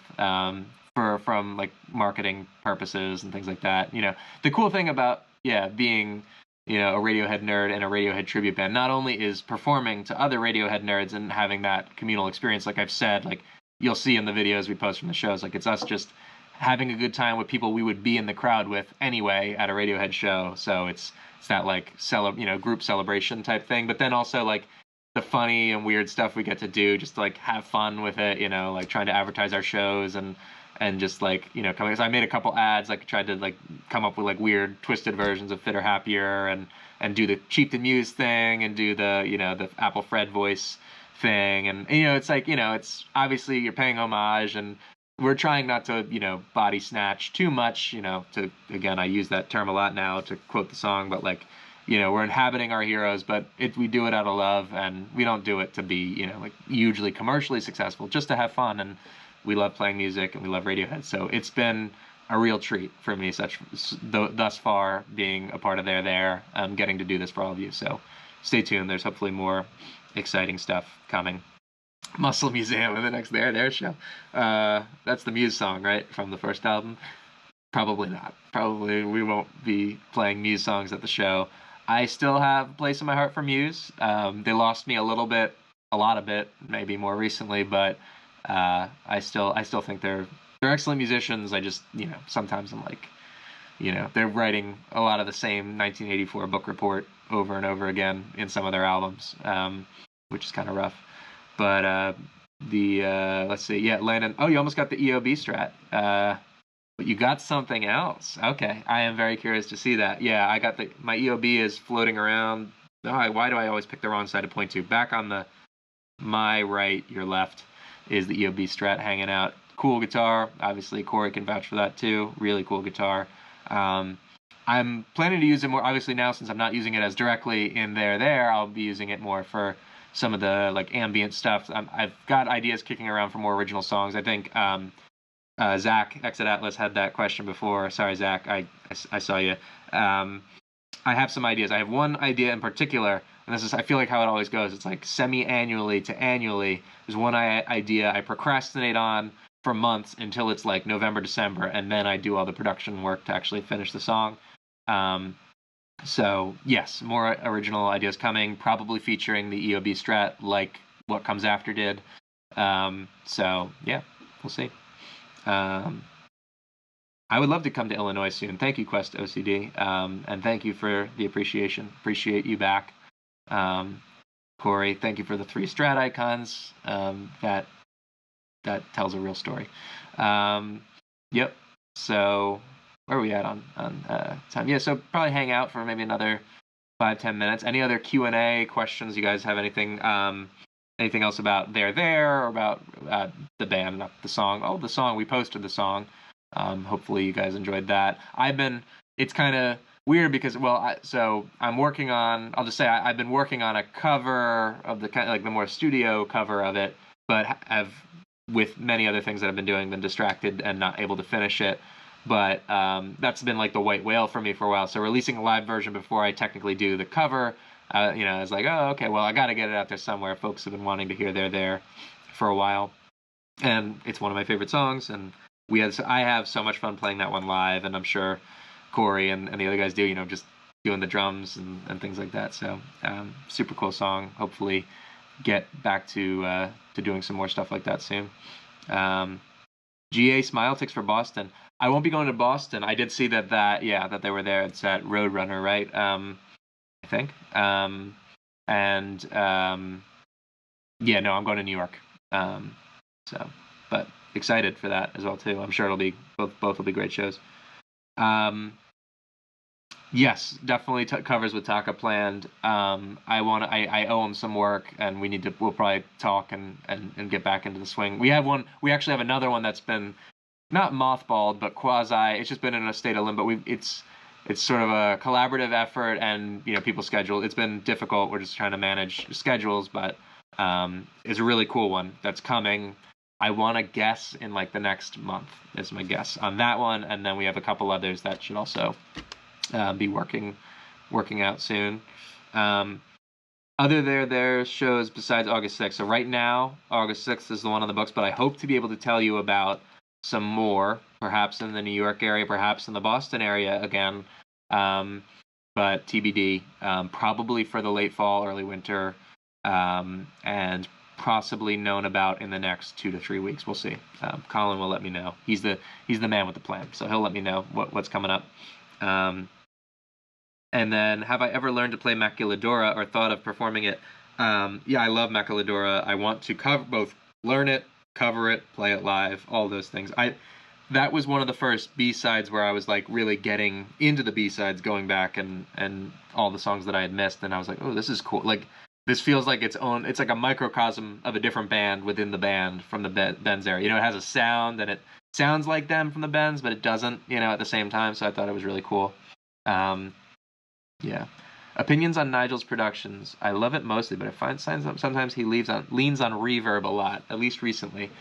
Speaker 1: from like marketing purposes and things like that. You know, the cool thing about, yeah, being, you know, a Radiohead nerd and a Radiohead tribute band not only is performing to other Radiohead nerds and having that communal experience, like I've said, like you'll see in the videos we post from the shows, like it's us just having a good time with people we would be in the crowd with anyway at a Radiohead show. So it's that like group celebration type thing, but then also like the funny and weird stuff we get to do just to like have fun with it, you know, like trying to advertise our shows and just like, you know, coming. So I made a couple ads, like tried to like come up with like weird twisted versions of Fitter Happier and do the Cheap to Muse thing and do the, you know, the Apple Fred voice thing. And, you know, it's like, you know, it's obviously you're paying homage and we're trying not to, you know, body snatch too much, you know, to, again, I use that term a lot now to quote the song, but like, you know, we're inhabiting our heroes, but we do it out of love and we don't do it to be, you know, like hugely commercially successful, just to have fun. And we love playing music and we love Radiohead. So it's been a real treat for me thus far being a part of There, getting to do this for all of you. So stay tuned. There's hopefully more exciting stuff coming. Muscle Museum in the next There show. That's the Muse song, right, from the first album. Probably not. Probably we won't be playing Muse songs at the show. I still have a place in my heart for Muse. They lost me a little bit, a lot of it, maybe more recently, but I still think they're excellent musicians. I just sometimes I'm like they're writing a lot of the same 1984 book report over and over again in some of their albums, which is kind of rough. But let's see, yeah, Landon. Oh, you almost got the EOB strat. But you got something else. Okay, I am very curious to see that. Yeah, I got my EOB is floating around. Oh, why do I always pick the wrong side to point to? Back on my right, your left, is the EOB Strat hanging out. Cool guitar. Obviously, Corey can vouch for that too. Really cool guitar. I'm planning to use it more, obviously now since I'm not using it as directly in there, I'll be using it more for some of the like ambient stuff. I've got ideas kicking around for more original songs. I think Zach, Exit Atlas, had that question before. Sorry, Zach, I saw you. I have some ideas. I have one idea in particular, and this is, I feel like how it always goes. It's like semi-annually to annually. There's one idea I procrastinate on for months until it's like November, December, and then I do all the production work to actually finish the song. So yes, more original ideas coming, probably featuring the EOB Strat like What Comes After did. So yeah, we'll see. I would love to come to Illinois soon. Thank you, Quest OCD, and thank you for the appreciation. Appreciate you back, Corey. Thank you for the 3 strat icons. That tells a real story. Yep. So where are we at on time? Yeah. So probably hang out for maybe another 5-10 minutes. Any other Q&A questions? You guys have anything? Anything else about there or about the band, not the song? Oh, the song. We posted the song. Hopefully you guys enjoyed that. It's kind of weird because, I'm working on, I'll just say I've been working on a cover of the kind of like the more studio cover of it, but have, with many other things that I've been doing, been distracted and not able to finish it. But that's been like the white whale for me for a while. So releasing a live version before I technically do the cover, I was like, oh, okay, well, I got to get it out there somewhere. Folks have been wanting to hear there for a while. And it's one of my favorite songs, and I have so much fun playing that one live, and I'm sure Corey and the other guys do, just doing the drums and things like that. So super cool song. Hopefully get back to doing some more stuff like that soon. GA Smile Ticks for Boston. I won't be going to Boston. I did see that they were there. It's at Roadrunner, right? I think. I'm going to New York. But excited for that as well too. I'm sure it'll be both will be great shows. Yes, definitely covers with Taka planned. I owe him some work, and we'll probably talk and get back into the swing. We actually have another one that's been not mothballed, but quasi. It's just been in a state of limbo. It's sort of a collaborative effort, and people's schedule. It's been difficult. We're just trying to manage schedules, but it's a really cool one that's coming. I want to guess in like the next month is my guess on that one, and then we have a couple others that should also be working out soon. Other there shows besides August 6th. So right now, August 6th is the one on the books, but I hope to be able to tell you about some more, perhaps in the New York area, perhaps in the Boston area again. But TBD, probably for the late fall, early winter, and possibly known about in the next 2 to 3 weeks. We'll see. Colin will let me know. He's the man with the plan, so he'll let me know what's coming up. And then, have I ever learned to play Maquiladora or thought of performing it? Yeah, I love Maquiladora. I want to both learn it, cover it, play it live, all those things. That was one of the first B-sides where I was like really getting into the B-sides, going back and all the songs that I had missed, and I was like, oh, this is cool. Like, this feels like it's like a microcosm of a different band within the band from the Bends era. It has a sound, and it sounds like them from the Bends, but it doesn't, at the same time, so I thought it was really cool. Yeah. Opinions on Nigel's productions. I love it mostly, but I find sometimes he leans on reverb a lot, at least recently.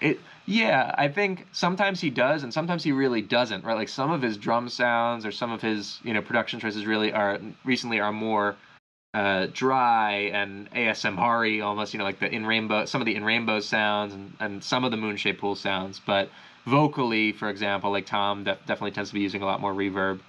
Speaker 1: I think sometimes he does, and sometimes he really doesn't, right? Like some of his drum sounds or some of his, production choices recently are more dry and ASMR-y almost, like the in rainbow, some of the in rainbow sounds and some of the moon-shaped pool sounds. But vocally, for example, like Tom definitely tends to be using a lot more reverb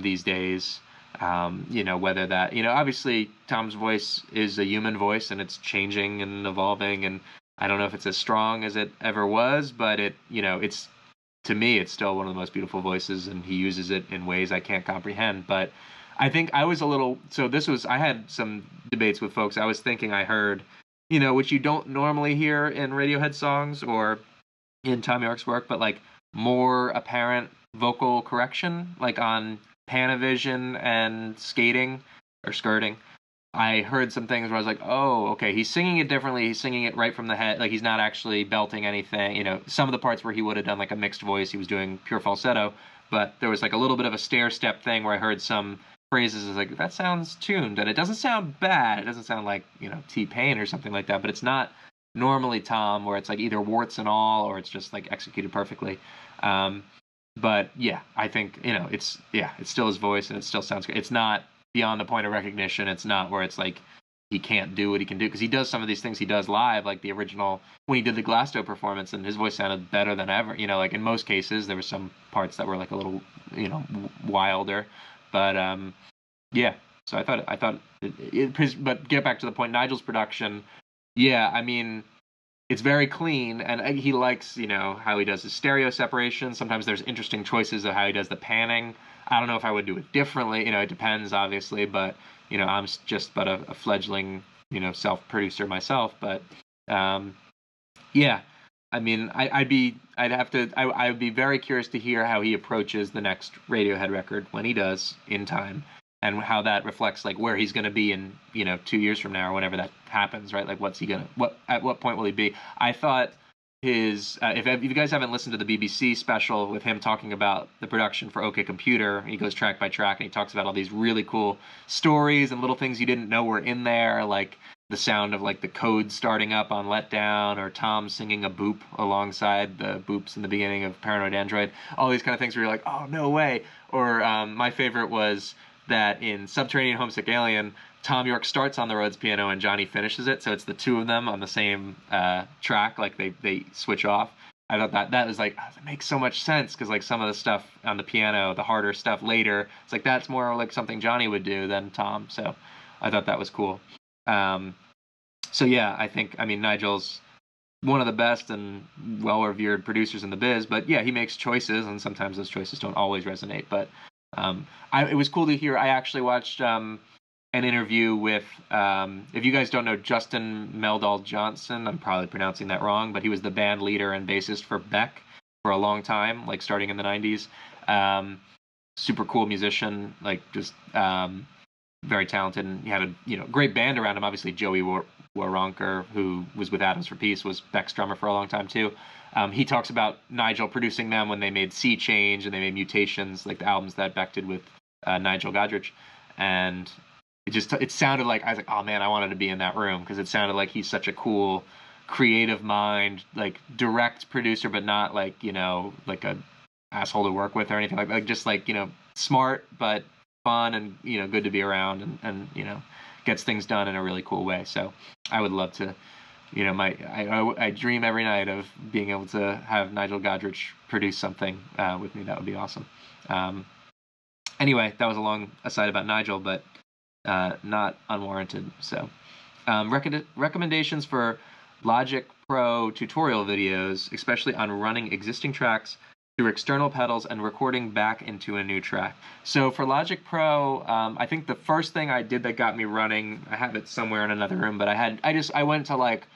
Speaker 1: these days. Whether that, obviously Tom's voice is a human voice and it's changing and evolving, and I don't know if it's as strong as it ever was, but it's, to me, it's still one of the most beautiful voices, and he uses it in ways I can't comprehend. But I think I was a little, so I had some debates with folks. I was thinking I heard, which you don't normally hear in Radiohead songs or in Tom York's work, but like more apparent vocal correction, like on Panavision and Skating or Skirting. I heard some things where I was like, oh, okay, he's singing it differently. He's singing it right from the head. Like, he's not actually belting anything. Some of the parts where he would have done like a mixed voice, he was doing pure falsetto. But there was like a little bit of a stair step thing where I heard some phrases as like, that sounds tuned. And it doesn't sound bad. It doesn't sound like, T-Pain or something like that. But it's not normally Tom, where it's like either warts and all or it's just like executed perfectly. But yeah, I think, it's still his voice and it still sounds great. It's not beyond the point of recognition. It's not where it's like he can't do what he can do, because he does some of these things he does live, like the original when he did the Glasto performance, and his voice sounded better than ever. Like in most cases, there were some parts that were like a little, wilder, but yeah. So I thought but get back to the point, Nigel's production. Yeah, I mean, it's very clean, and he likes, how he does his stereo separation. Sometimes there's interesting choices of how he does the panning. I don't know if I would do it differently. It depends, obviously, but, I'm just but a fledgling, self-producer myself. But, yeah, I mean, I would be very curious to hear how he approaches the next Radiohead record when he does in time, and how that reflects like where he's going to be in 2 years from now or whenever that happens, right? Like at what point will he be? I thought his if you guys haven't listened to the BBC special with him talking about the production for OK Computer, he goes track by track and he talks about all these really cool stories and little things you didn't know were in there, like the sound of like the code starting up on Let Down, or Tom singing a boop alongside the boops in the beginning of Paranoid Android. All these kind of things where you're like, oh, no way. Or my favorite was that in Subterranean Homesick Alien, Tom York starts on the Rhodes piano and Johnny finishes it, so it's the two of them on the same track, like they switch off. I thought that was like, that makes so much sense, because like some of the stuff on the piano, the harder stuff later, it's like that's more like something Johnny would do than Tom, so I thought that was cool. So yeah, I mean, Nigel's one of the best and well-revered producers in the biz, but yeah, he makes choices, and sometimes those choices don't always resonate, but it was cool to hear. I actually watched an interview with, if you guys don't know Justin Meldal Johnson, I'm probably pronouncing that wrong, but he was the band leader and bassist for Beck for a long time, like starting in the 90s. Super cool musician, like just very talented, and he had a great band around him. Obviously, Joey Waronker, who was with Atoms for Peace, was Beck's drummer for a long time too. He talks about Nigel producing them when they made Sea Change and they made Mutations, like the albums that Beck did with Nigel Godrich. And it sounded like, I was like, oh man, I wanted to be in that room, because it sounded like he's such a cool, creative mind, like direct producer, but not like, like a asshole to work with or anything like just like, smart, but fun and, good to be around, and gets things done in a really cool way. So I would love to, I dream every night of being able to have Nigel Godrich produce something with me. That would be awesome. Anyway, that was a long aside about Nigel, but not unwarranted. So recommendations for Logic Pro tutorial videos, especially on running existing tracks through external pedals and recording back into a new track. So for Logic Pro, I think the first thing I did that got me running, I have it somewhere in another room, but I went to like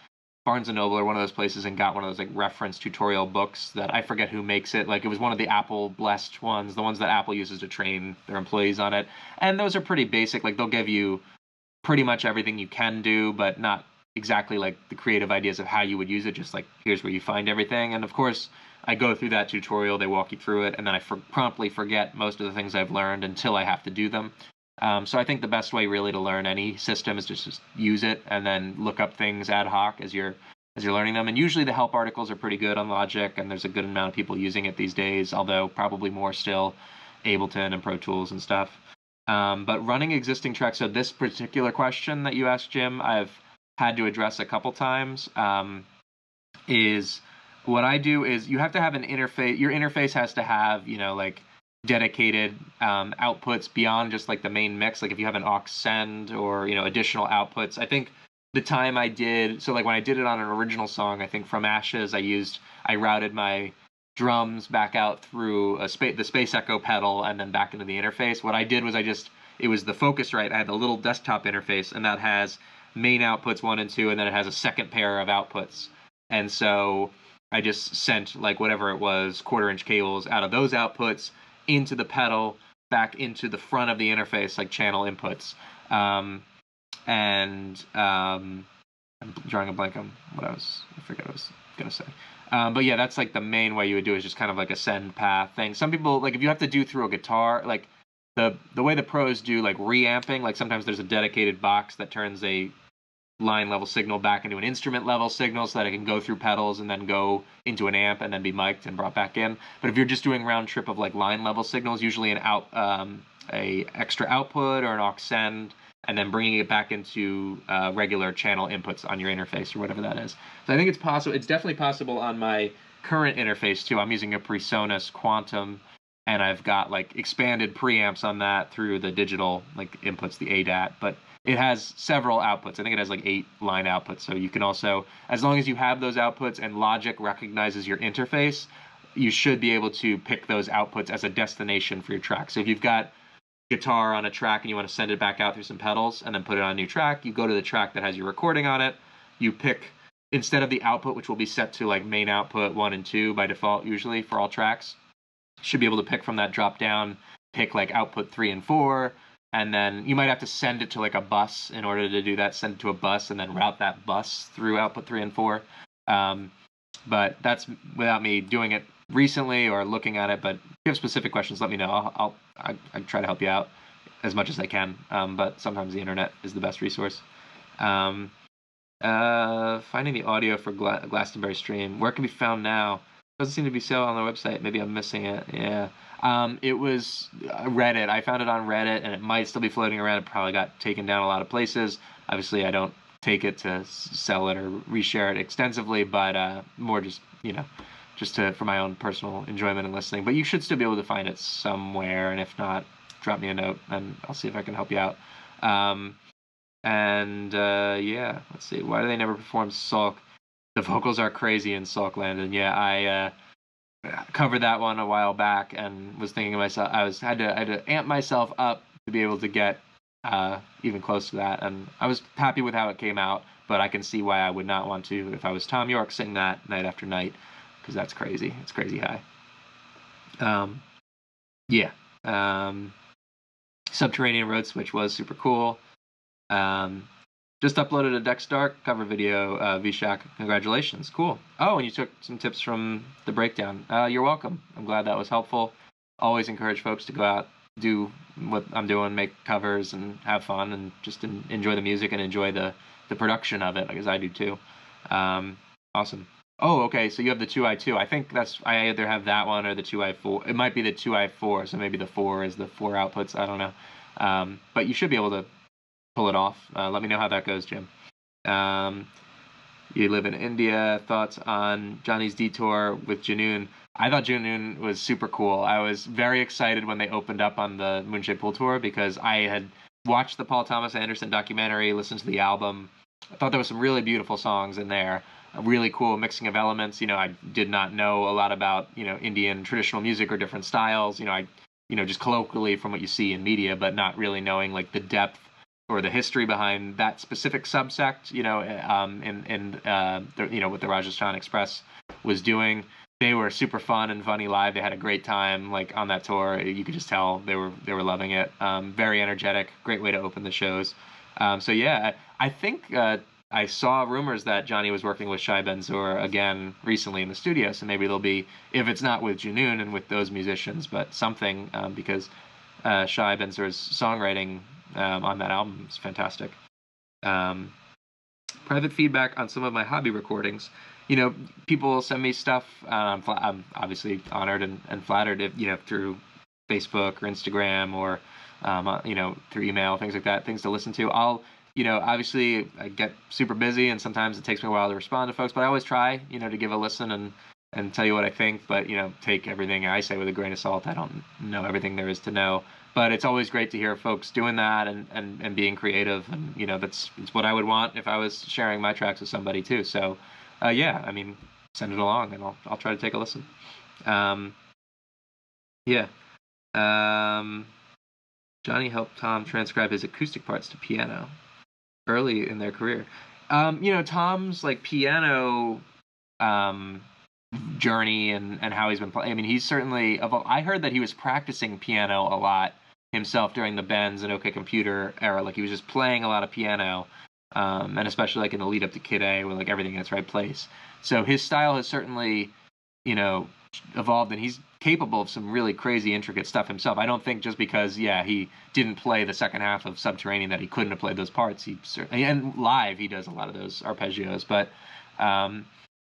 Speaker 1: Barnes & Noble or one of those places and got one of those like reference tutorial books that I forget who makes it. Like it was one of the Apple blessed ones, the ones that Apple uses to train their employees on it. And those are pretty basic. Like they'll give you pretty much everything you can do, but not exactly like the creative ideas of how you would use it. Just like, here's where you find everything. And of course, I go through that tutorial, they walk you through it, and then I promptly forget most of the things I've learned until I have to do them. So I think the best way really to learn any system is just use it and then look up things ad hoc as you're learning them. And usually the help articles are pretty good on Logic, and there's a good amount of people using it these days, although probably more still Ableton and Pro Tools and stuff. But running existing tracks, so this particular question that you asked, Jim, I've had to address a couple times. Is what I do is you have to have an interface. Your interface has to have, like dedicated outputs beyond just like the main mix. Like if you have an aux send or, additional outputs. I think the time I did, so like when I did it on an original song, I think From Ashes, I routed my drums back out through the Space Echo pedal and then back into the interface. What I did was it was the Focusrite. I had the little desktop interface, and that has main outputs 1 and 2, and then it has a second pair of outputs. And so I just sent like whatever it was, 1/4-inch cables out of those outputs into the pedal, back into the front of the interface, like channel inputs. I'm drawing a blank on I forget what I was going to say. But yeah, that's like the main way you would do it, is just kind of like a send path thing. Some people, like if you have to do through a guitar, like the way the pros do like reamping, like sometimes there's a dedicated box that turns a line level signal back into an instrument level signal so that it can go through pedals and then go into an amp and then be mic'd and brought back in. But if you're just doing round trip of like line level signals, usually a extra output or an aux send, and then bringing it back into regular channel inputs on your interface or whatever that is. So I think it's possible. It's definitely possible on my current interface too. I'm using a PreSonus Quantum, and I've got like expanded preamps on that through the digital like inputs, the ADAT. But it has several outputs. I think it has like 8 line outputs. So you can also, as long as you have those outputs and Logic recognizes your interface, you should be able to pick those outputs as a destination for your track. So if you've got guitar on a track and you want to send it back out through some pedals and then put it on a new track, you go to the track that has your recording on it. You pick, instead of the output, which will be set to like main output 1 and 2 by default usually for all tracks, you should be able to pick from that drop down, pick like output 3 and 4, and then you might have to send it to like a bus in order to do that, send it to a bus and then route that bus through output 3 and 4. But that's without me doing it recently or looking at it. But if you have specific questions, let me know. I try to help you out as much as I can. But sometimes the internet is the best resource. Finding the audio for Glastonbury stream. Where can be found now? Doesn't seem to be sale on the website. Maybe I'm missing it. Yeah. It was Reddit. I found it on Reddit, and it might still be floating around. It probably got taken down a lot of places. Obviously, I don't take it to sell it or reshare it extensively, but more just, just for my own personal enjoyment and listening. But you should still be able to find it somewhere, and if not, drop me a note, and I'll see if I can help you out. Yeah, let's see. Why do they never perform Sulk? The vocals are crazy in Sulk Land, and yeah, I covered that one a while back and was thinking to myself, I had to amp myself up to be able to get even close to that, and I was happy with how it came out, but I can see why I would not want to if I was Tom York sing that night after night, because that's crazy. It's crazy high. Subterranean Road Switch was super cool. Just uploaded a Dex Dark cover video, Vshak. Congratulations. Cool. Oh, and you took some tips from the breakdown. You're welcome. I'm glad that was helpful. Always encourage folks to go out, do what I'm doing, make covers, and have fun, and just enjoy the music and enjoy the production of it, because I do too. Awesome. Oh, okay, so you have the 2i2. I think I either have that one or the 2i4. It might be the 2i4, so maybe the 4 is the 4 outputs. I don't know. But you should be able to pull it off. Let me know how that goes, Jim. You live in India. Thoughts on Johnny's Detour with Junoon? I thought Junoon was super cool. I was very excited when they opened up on the Moonshade Pool Tour, because I had watched the Paul Thomas Anderson documentary, listened to the album. I thought there was some really beautiful songs in there. A really cool mixing of elements. I did not know a lot about, Indian traditional music or different styles. Just colloquially from what you see in media, but not really knowing like the depth or the history behind that specific subsect, what the Rajasthan Express was doing. They were super fun and funny live. They had a great time, like on that tour. You could just tell they were loving it. Very energetic, great way to open the shows. I think I saw rumors that Johnny was working with Shai Benzor again recently in the studio. So maybe there'll be, if it's not with Junoon and with those musicians, but something, because Shai Benzor's songwriting on that album is fantastic. Private feedback on some of my hobby recordings. People send me stuff. I'm obviously honored and flattered if, through Facebook or Instagram or through email, things like that, things to listen to. I'll, obviously I get super busy and sometimes it takes me a while to respond to folks, but I always try, to give a listen and tell you what I think, but, take everything I say with a grain of salt. I don't know everything there is to know, but it's always great to hear folks doing that and being creative. And, it's what I would want if I was sharing my tracks with somebody too. So, yeah, I mean, send it along and I'll try to take a listen. Yeah. Johnny helped Tom transcribe his acoustic parts to piano early in their career. Tom's like piano journey and how he's been playing. I mean, he's certainly. I heard that he was practicing piano a lot himself during the Benz and OK Computer era. Like he was just playing a lot of piano, and especially like in the lead up to Kid A, where like everything in its right place. So his style has certainly, evolved, and he's capable of some really crazy, intricate stuff himself. I don't think just because, he didn't play the second half of Subterranean that he couldn't have played those parts. And live he does a lot of those arpeggios, but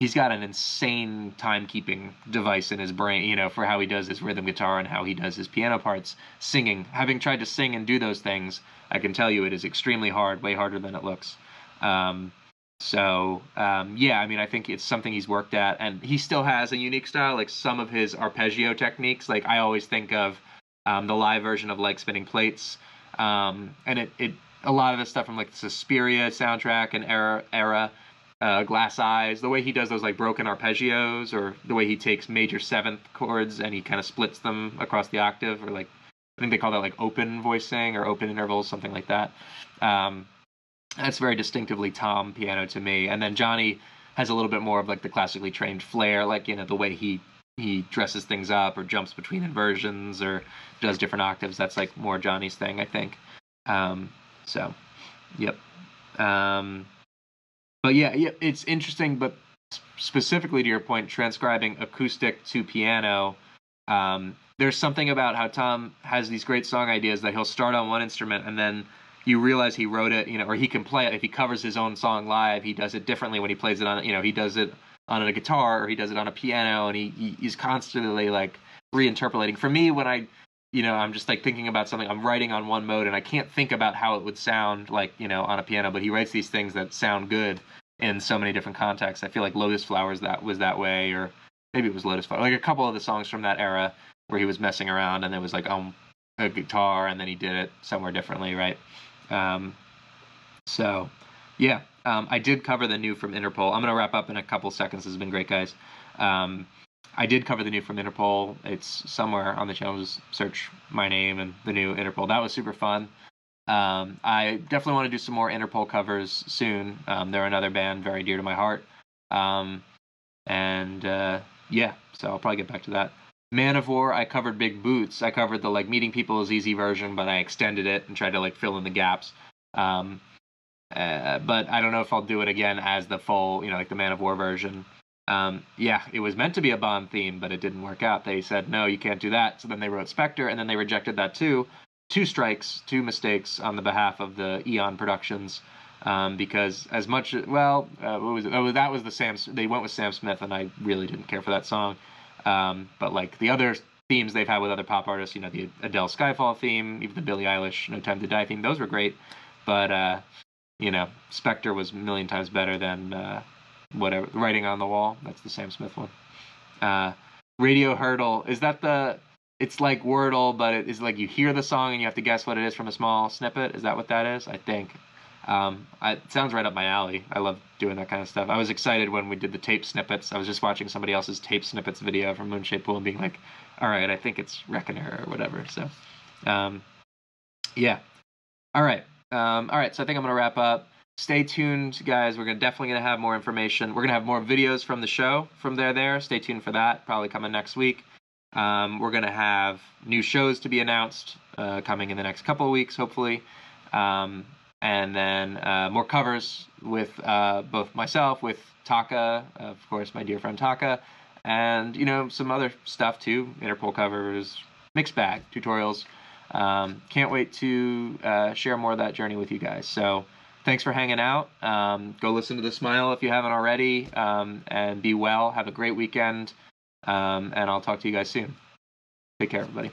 Speaker 1: he's got an insane timekeeping device in his brain, for how he does his rhythm guitar and how he does his piano parts. Singing, having tried to sing and do those things, I can tell you it is extremely hard, way harder than it looks. I mean, I think it's something he's worked at, and he still has a unique style. Like some of his arpeggio techniques, like I always think of the live version of like Spinning Plates, and it a lot of the stuff from like the Suspiria soundtrack and era Glass Eyes, the way he does those like broken arpeggios, or the way he takes major seventh chords and he kind of splits them across the octave, or like I think they call that like open voicing or open intervals, something like that. That's very distinctively Tom piano to me. And then Johnny has a little bit more of like the classically trained flair, like the way he dresses things up or jumps between inversions or does different octaves. That's like more Johnny's thing, I think. Yep. But yeah, it's interesting. But specifically to your point, transcribing acoustic to piano, there's something about how Tom has these great song ideas that he'll start on one instrument and then you realize he wrote it, or he can play it. If he covers his own song live, he does it differently when he plays it on, he does it on a guitar or he does it on a piano, and he's constantly like reinterpolating. For me, when I'm just like thinking about something, I'm writing on one mode and I can't think about how it would sound like, on a piano, but he writes these things that sound good in so many different contexts. I feel like Lotus Flowers that was that way, or maybe it was Lotus Flowers, like a couple of the songs from that era where he was messing around and there was like a guitar and then he did it somewhere differently, right? I did cover the new from Interpol. I'm going to wrap up in a couple seconds. This has been great, guys. I did cover the new from Interpol. It's somewhere on the channel. Just search my name and the new Interpol. That was super fun. I definitely want to do some more Interpol covers soon. They're another band very dear to my heart. So I'll probably get back to that. Man of War, I covered Big Boots. I covered the like Meeting People is Easy version, but I extended it and tried to like fill in the gaps. But I don't know if I'll do it again as the full, like the Man of War version. It was meant to be a Bond theme, but it didn't work out. They said, no, you can't do that. So then they wrote Spectre, and then they rejected that too. 2 strikes, 2 mistakes on the behalf of the Eon Productions. Because as much, what was it? Oh, that was they went with Sam Smith, and I really didn't care for that song. But like the other themes they've had with other pop artists, the Adele Skyfall theme, even the Billie Eilish No Time to Die theme, those were great. But, Spectre was a million times better than whatever, Writing on the Wall. That's the Sam Smith one. Radio Hurdle, is that it's like Wordle, but it is like you hear the song and you have to guess what it is from a small snippet. Is that what that is? I think. It sounds right up my alley. I love doing that kind of stuff. I was excited when we did the tape snippets. I was just watching somebody else's tape snippets video from Moonshaped Pool and being like, all right, I think it's Reckoner or whatever. So, All right. So I think I'm going to wrap up. Stay tuned, guys. We're definitely going to have more information. We're going to have more videos from the show from there. Stay tuned for that. Probably coming next week. We're going to have new shows to be announced coming in the next couple of weeks, hopefully. And then more covers with both myself, with Taka, of course, my dear friend Taka, and, some other stuff too, Interpol covers, mixed bag, tutorials. Can't wait to share more of that journey with you guys. So thanks for hanging out. Go listen to The Smile if you haven't already, and be well. Have a great weekend, and I'll talk to you guys soon. Take care, everybody.